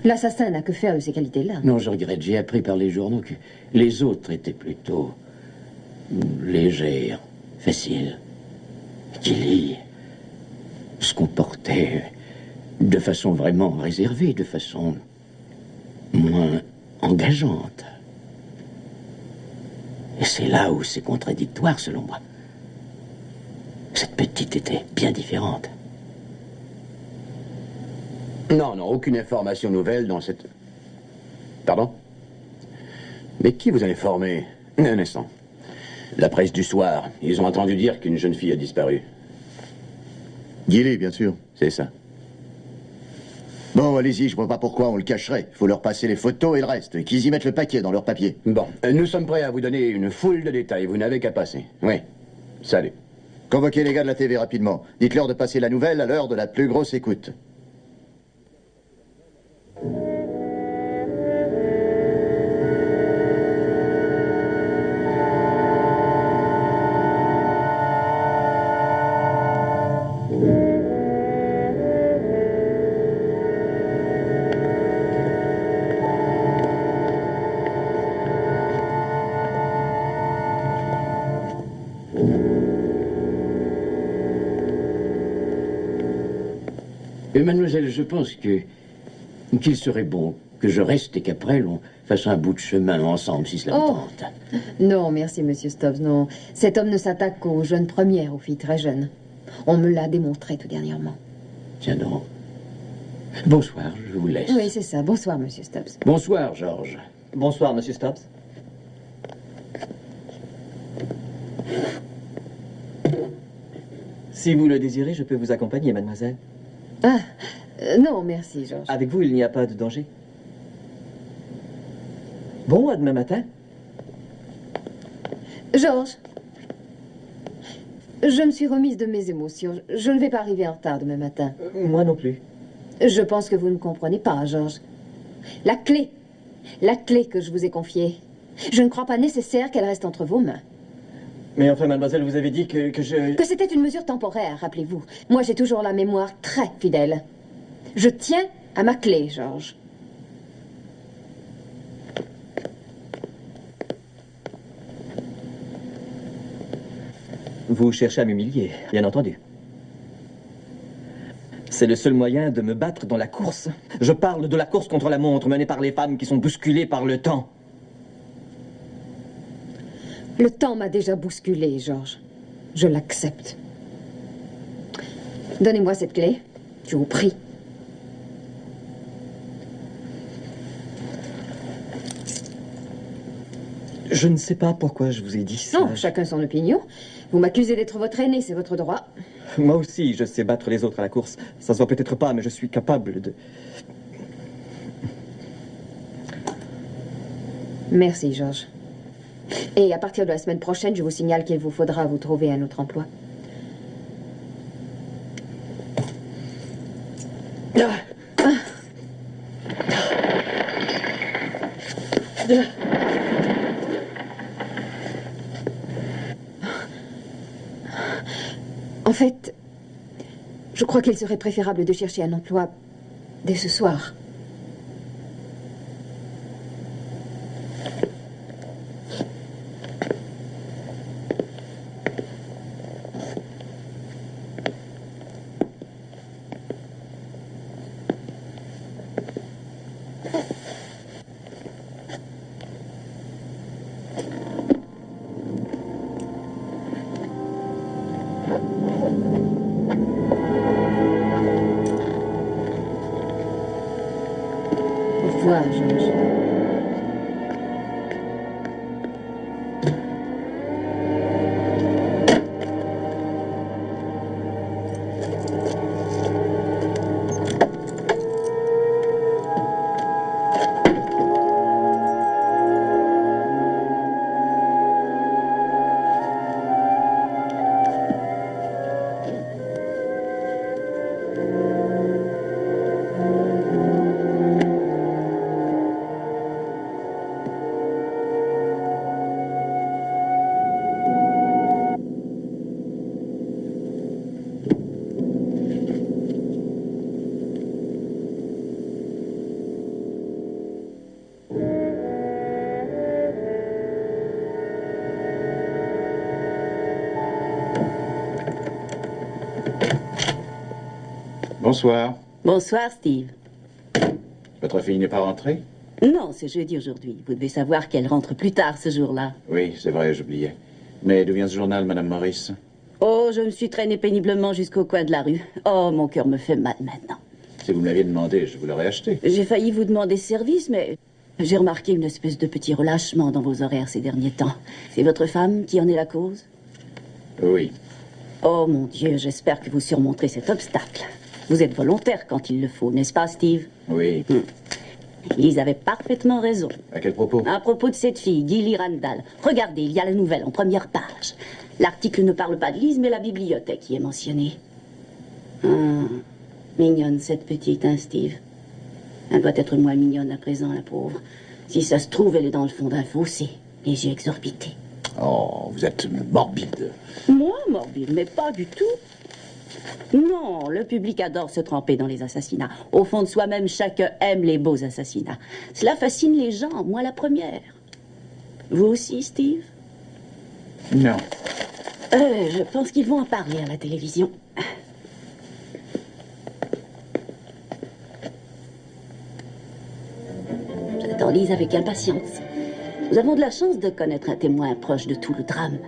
L'assassin n'a que faire de ces qualités-là. Non, je regrette. J'ai appris par les journaux que les autres étaient plutôt légères, faciles. Gilly se comportait de façon vraiment réservée, de façon moins engageante. Et c'est là où c'est contradictoire, selon moi. Cette petite était bien différente. Non, non, aucune information nouvelle dans cette... Pardon? Mais qui vous a informé? Un instant. La presse du soir. Ils ont entendu dire qu'une jeune fille a disparu. Gilly, bien sûr. C'est ça. Bon, allez-y, je vois pas pourquoi on le cacherait. Faut leur passer les photos et le reste, et qu'ils y mettent le paquet dans leur papier. Bon, nous sommes prêts à vous donner une foule de détails. Vous n'avez qu'à passer. Oui. Salut. Convoquez les gars de la TV rapidement. Dites-leur de passer la nouvelle à l'heure de la plus grosse écoute. Mademoiselle, je pense qu'il serait bon que je reste et qu'après l'on fasse un bout de chemin ensemble, si cela vous tente. Non, merci, monsieur Stubbs, non. Cet homme ne s'attaque qu'aux jeunes premières, aux filles très jeunes. On me l'a démontré tout dernièrement. Tiens donc. Bonsoir, je vous laisse. Oui, c'est ça. Bonsoir, monsieur Stubbs. Bonsoir, Georges. Bonsoir, monsieur Stubbs. Si vous le désirez, je peux vous accompagner, mademoiselle. Ah, non, merci, Georges. Avec vous, il n'y a pas de danger. Bon, à demain matin. Georges, je me suis remise de mes émotions. Je ne vais pas arriver en retard demain matin. Moi non plus. Je pense que vous ne comprenez pas, Georges. La clé que je vous ai confiée, je ne crois pas nécessaire qu'elle reste entre vos mains. Mais enfin, mademoiselle, vous avez dit que je... Que c'était une mesure temporaire, rappelez-vous. Moi, j'ai toujours la mémoire très fidèle. Je tiens à ma clé, Georges. Vous cherchez à m'humilier, bien entendu. C'est le seul moyen de me battre dans la course. Je parle de la course contre la montre menée par les femmes qui sont bousculées par le temps. Le temps m'a déjà bousculé, Georges. Je l'accepte. Donnez-moi cette clé, je vous prie. Je ne sais pas pourquoi je vous ai dit ça. Non, chacun son opinion. Vous m'accusez d'être votre aîné, c'est votre droit. Moi aussi, je sais battre les autres à la course. Ça se voit peut-être pas, mais je suis capable de... Merci, Georges. Et à partir de la semaine prochaine, je vous signale qu'il vous faudra vous trouver un autre emploi. Ah, En fait, je crois qu'il serait préférable de chercher un emploi dès ce soir. Au revoir, Georges. Bonsoir. Bonsoir, Steve. Votre fille n'est pas rentrée? Non, c'est jeudi aujourd'hui. Vous devez savoir qu'elle rentre plus tard ce jour-là. Oui, c'est vrai, j'oubliais. Mais d'où vient ce journal, Madame Morris? Oh, je me suis traînée péniblement jusqu'au coin de la rue. Oh, mon cœur me fait mal maintenant. Si vous me l'aviez demandé, je vous l'aurais acheté. J'ai failli vous demander service, mais j'ai remarqué une espèce de petit relâchement dans vos horaires ces derniers temps. C'est votre femme qui en est la cause? Oui. Oh, mon Dieu, j'espère que vous surmonterez cet obstacle. Vous êtes volontaire quand il le faut, n'est-ce pas, Steve? Oui. Lise avait parfaitement raison. À quel propos? À propos de cette fille, Gilly Randall. Regardez, il y a la nouvelle en première page. L'article ne parle pas de Lise, mais la bibliothèque qui est mentionnée. Mignonne, cette petite, hein, Steve? Elle doit être moins mignonne à présent, la pauvre. Si ça se trouve, elle est dans le fond d'un fossé, les yeux exorbités. Oh, vous êtes morbide. Moi, morbide, mais pas du tout. Non, le public adore se tremper dans les assassinats. Au fond de soi-même, chacun aime les beaux assassinats. Cela fascine les gens, moi la première. Vous aussi, Steve? Non. Je pense qu'ils vont en parler à la télévision. J'attends Lise avec impatience. Nous avons de la chance de connaître un témoin proche de tout le drame.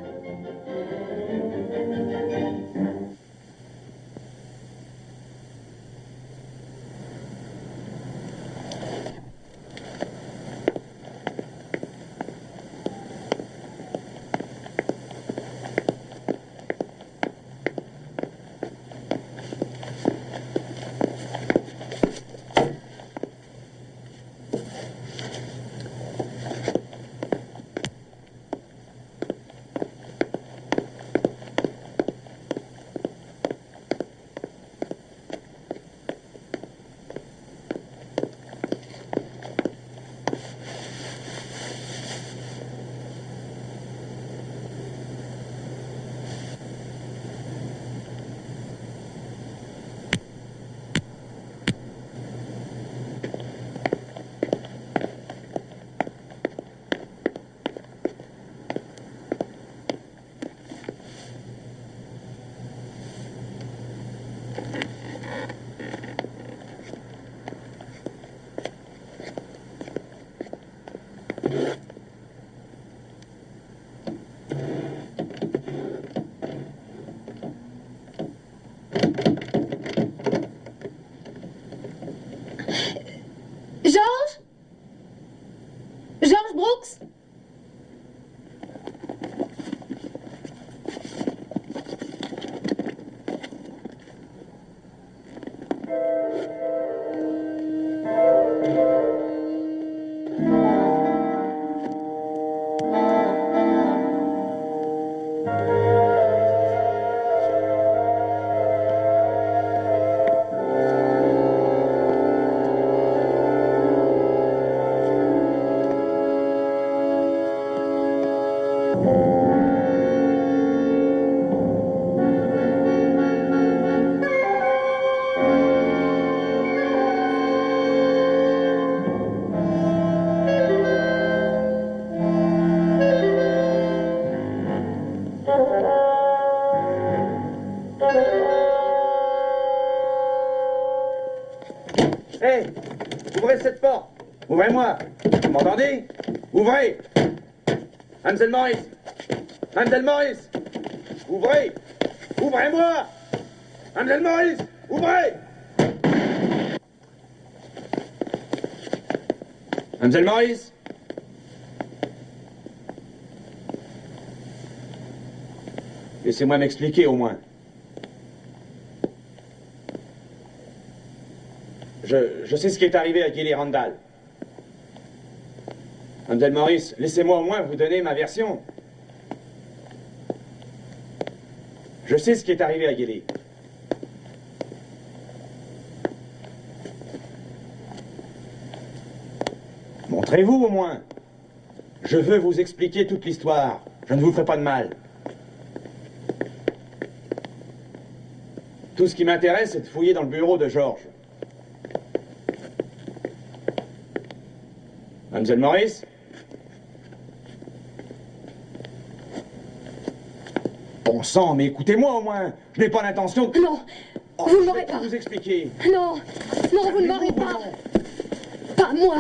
Hé, ouvrez cette porte. Ouvrez-moi. Vous m'entendez? Ouvrez. Mademoiselle Maurice. Mademoiselle Maurice. Ouvrez. Ouvrez-moi. Mademoiselle Maurice. Ouvrez. Mademoiselle Maurice. Laissez-moi m'expliquer au moins. Je sais ce qui est arrivé à Gilly Randall. Mademoiselle Maurice, laissez-moi au moins vous donner ma version. Je sais ce qui est arrivé à Gilly. Montrez-vous au moins. Je veux vous expliquer toute l'histoire. Je ne vous ferai pas de mal. Tout ce qui m'intéresse, c'est de fouiller dans le bureau de Georges. Mademoiselle Maurice? Bon sang, mais écoutez-moi au moins. Je n'ai pas l'intention de... Non, vous ne m'aurez pas. Vous expliquer. Non, non, vous ne m'aurez pas. Pas moi.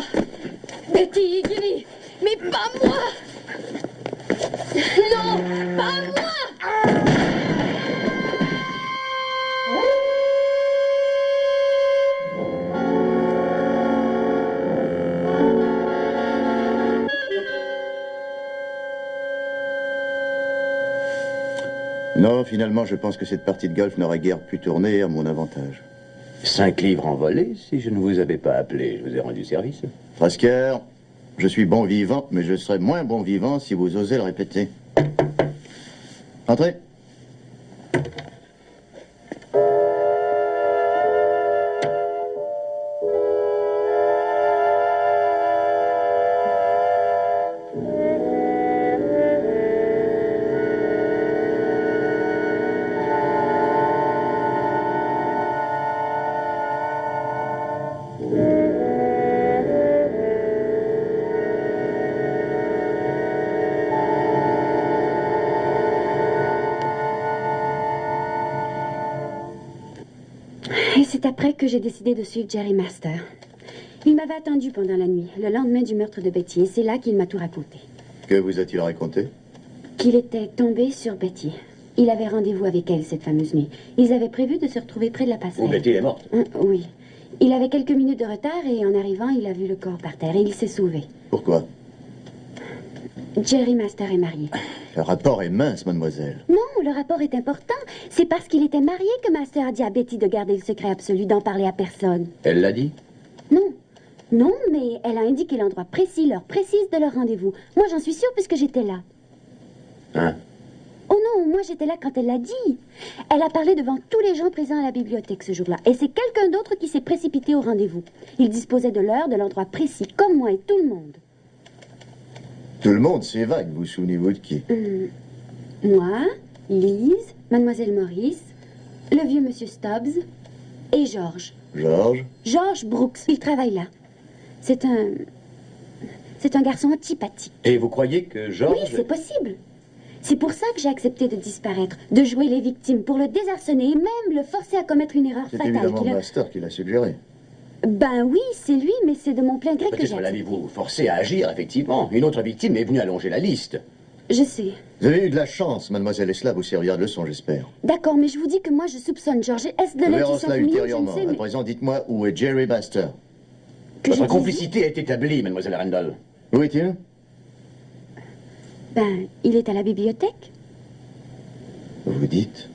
Betty, Gilly, mais pas moi. Non, pas moi. Non, finalement, je pense que cette partie de golf n'aurait guère pu tourner à mon avantage. 5 livres envolés, si je ne vous avais pas appelé, je vous ai rendu service. Frasker, je suis bon vivant, mais je serai moins bon vivant si vous osez le répéter. Entrez. Et c'est après que j'ai décidé de suivre Jerry Master. Il m'avait attendu pendant la nuit, le lendemain du meurtre de Betty, et c'est là qu'il m'a tout raconté. Que vous a-t-il raconté? Qu'il était tombé sur Betty. Il avait rendez-vous avec elle cette fameuse nuit. Ils avaient prévu de se retrouver près de la passerelle. Où Betty est morte? Oui. Il avait quelques minutes de retard et en arrivant, il a vu le corps par terre et il s'est sauvé. Pourquoi? Jerry Master est marié. Le rapport est mince, mademoiselle. Non, le rapport est important. C'est parce qu'il était marié que Master a dit à Betty de garder le secret absolu, d'en parler à personne. Elle l'a dit? Non. Non, mais elle a indiqué l'endroit précis, l'heure précise de leur rendez-vous. Moi, j'en suis sûre puisque j'étais là. Hein? Oh non, moi j'étais là quand elle l'a dit. Elle a parlé devant tous les gens présents à la bibliothèque ce jour-là. Et c'est quelqu'un d'autre qui s'est précipité au rendez-vous. Il disposait de l'heure, de l'endroit précis, comme moi et tout le monde. Tout le monde, c'est vague. Vous souvenez-vous de qui? Moi, Lise, Mademoiselle Maurice, le vieux monsieur Stubbs et Georges. Georges? Georges Brooks, il travaille là. C'est un garçon antipathique. Et vous croyez que Georges... Oui, c'est possible. C'est pour ça que j'ai accepté de disparaître, de jouer les victimes, pour le désarçonner et même le forcer à commettre une erreur C'est fatale. évidemment qu'il a- Master qui l'a suggéré. Ben oui, c'est lui, mais c'est de mon plein gré que Peut-être j'ai cela accepté. l'avez-vous forcé à agir, effectivement. Une autre victime est venue allonger la liste. Je sais. Vous avez eu de la chance, mademoiselle, et cela vous servira de leçon, j'espère. D'accord, mais je vous dis que moi je soupçonne Georges. Est-ce de Nous l'aide verrons qui sont cela féminines, je ne ultérieurement. sais, À mais... présent, dites-moi où est Jerry Master. Que Votre j'ai dit- complicité est établie, mademoiselle Randall. Où est-il? Ben, il est à la bibliothèque. Vous dites?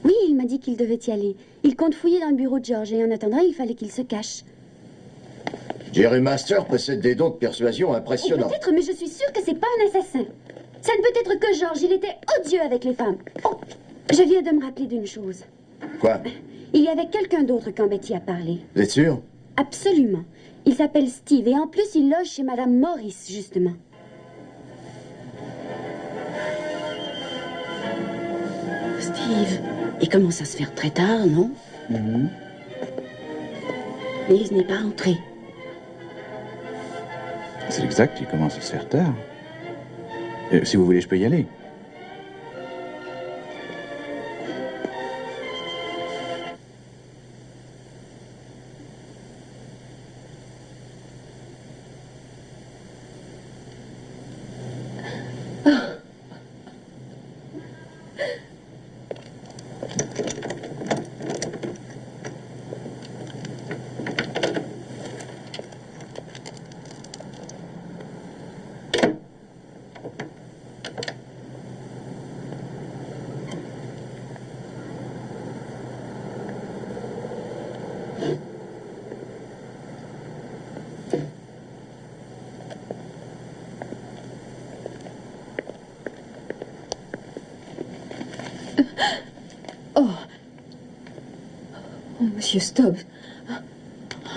Oui, il m'a dit qu'il devait y aller. Il compte fouiller dans le bureau de Georges et en attendant, il fallait qu'il se cache. Jerry Master possède des dons de persuasion impressionnants. Peut-être, mais je suis sûre que c'est pas un assassin. Ça ne peut être que Georges. Il était odieux avec les femmes. Oh, je viens de me rappeler d'une chose. Quoi? Il y avait quelqu'un d'autre quand Betty a parlé. Vous êtes sûr? Absolument. Il s'appelle Steve et en plus, il loge chez Madame Morris, justement. Steve, il commence à se faire très tard, non? Lise n'est pas entrée. C'est exact, il commence à se faire tard. Si vous voulez, je peux y aller. Monsieur Stubbs.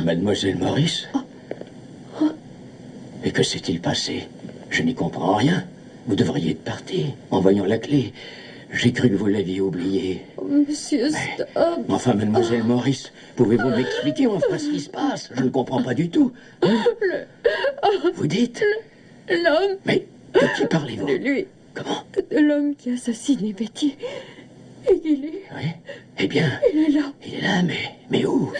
Mademoiselle Maurice? Et que s'est-il passé? Je n'y comprends rien. Vous devriez être parti en voyant la clé. J'ai cru que vous l'aviez oubliée. Monsieur Stubbs. Enfin, mademoiselle Maurice, pouvez-vous m'expliquer enfin ce qui se passe? Je ne comprends pas du tout. Hein? Vous dites? L'homme. Mais de qui parlez-vous? De lui. Comment? De l'homme qui a assassiné Betty. Et il est... Oui? Eh bien... Il est là. Il est là, mais où?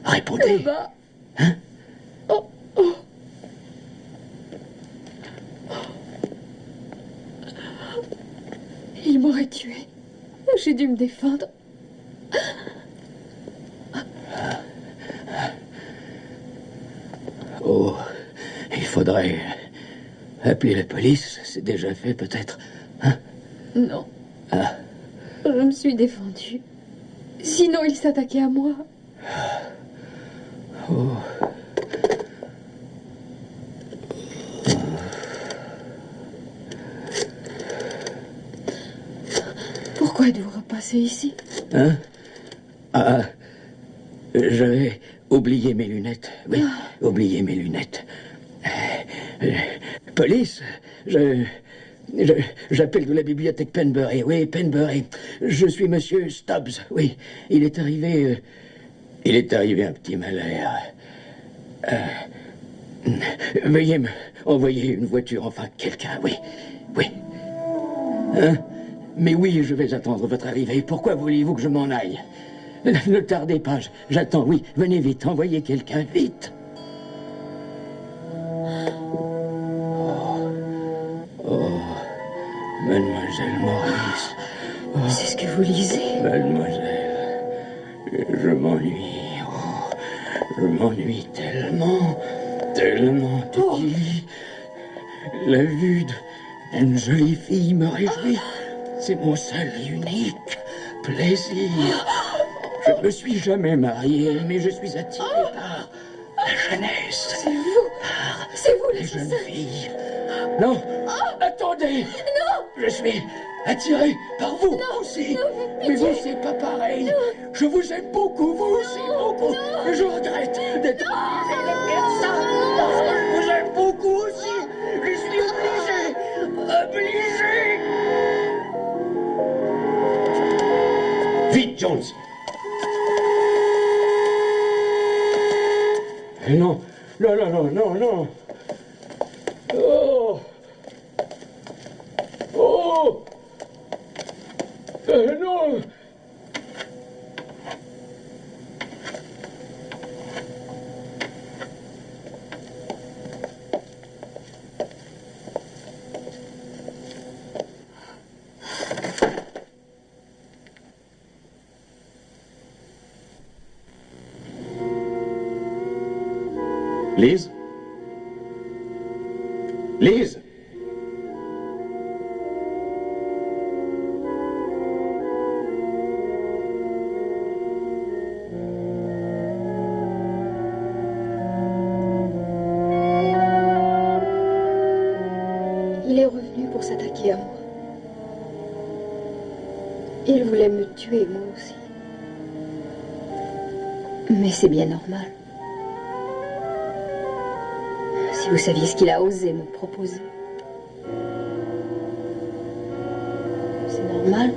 Répondez. Là-bas. Hein? Il m'aurait tué. J'ai dû me défendre. Oh, il faudrait appeler la police. C'est déjà fait, peut-être. Hein? Non. Ah. Je me suis défendue. Sinon, il s'attaquait à moi. Oh. Pourquoi êtes-vous repassé ici? Hein? Ah, j'avais oublié mes lunettes. Oui, oublié mes lunettes. Police, j'appelle de la bibliothèque Penbury. Oui, Penbury. Je suis monsieur Stubbs. Oui, il est arrivé un petit malheur. Veuillez me envoyer une voiture, enfin quelqu'un. Oui, oui. Hein? Mais oui, je vais attendre votre arrivée. Pourquoi voulez-vous que je m'en aille? Ne tardez pas, j'attends, oui. Venez vite, envoyez quelqu'un, vite. Oh, mademoiselle Maurice. Oh, c'est ce que vous lisez? Mademoiselle, je m'ennuie. Oh, je m'ennuie tellement, tellement. Teddy. La vue d'une jolie fille me réjouit. C'est mon seul et unique plaisir. Je ne me suis jamais marié, mais je suis attiré par la jeunesse. C'est vous. C'est vous, les jeunes filles. Non, attendez. Non. Je suis attiré par vous aussi. Mais vous, c'est pas pareil. Non. Je vous aime beaucoup, vous aussi, beaucoup. Non. Je regrette d'être obligé de faire ça. Parce que je vous aime beaucoup aussi. Je suis obligé. Vite, Jones. Non, non, non, non, non, non. Oh. Oh. Non. Lise? Lise? Il est revenu pour s'attaquer à moi. Il voulait me tuer, moi aussi. Mais c'est bien normal. Si vous saviez ce qu'il a osé me proposer. C'est normal.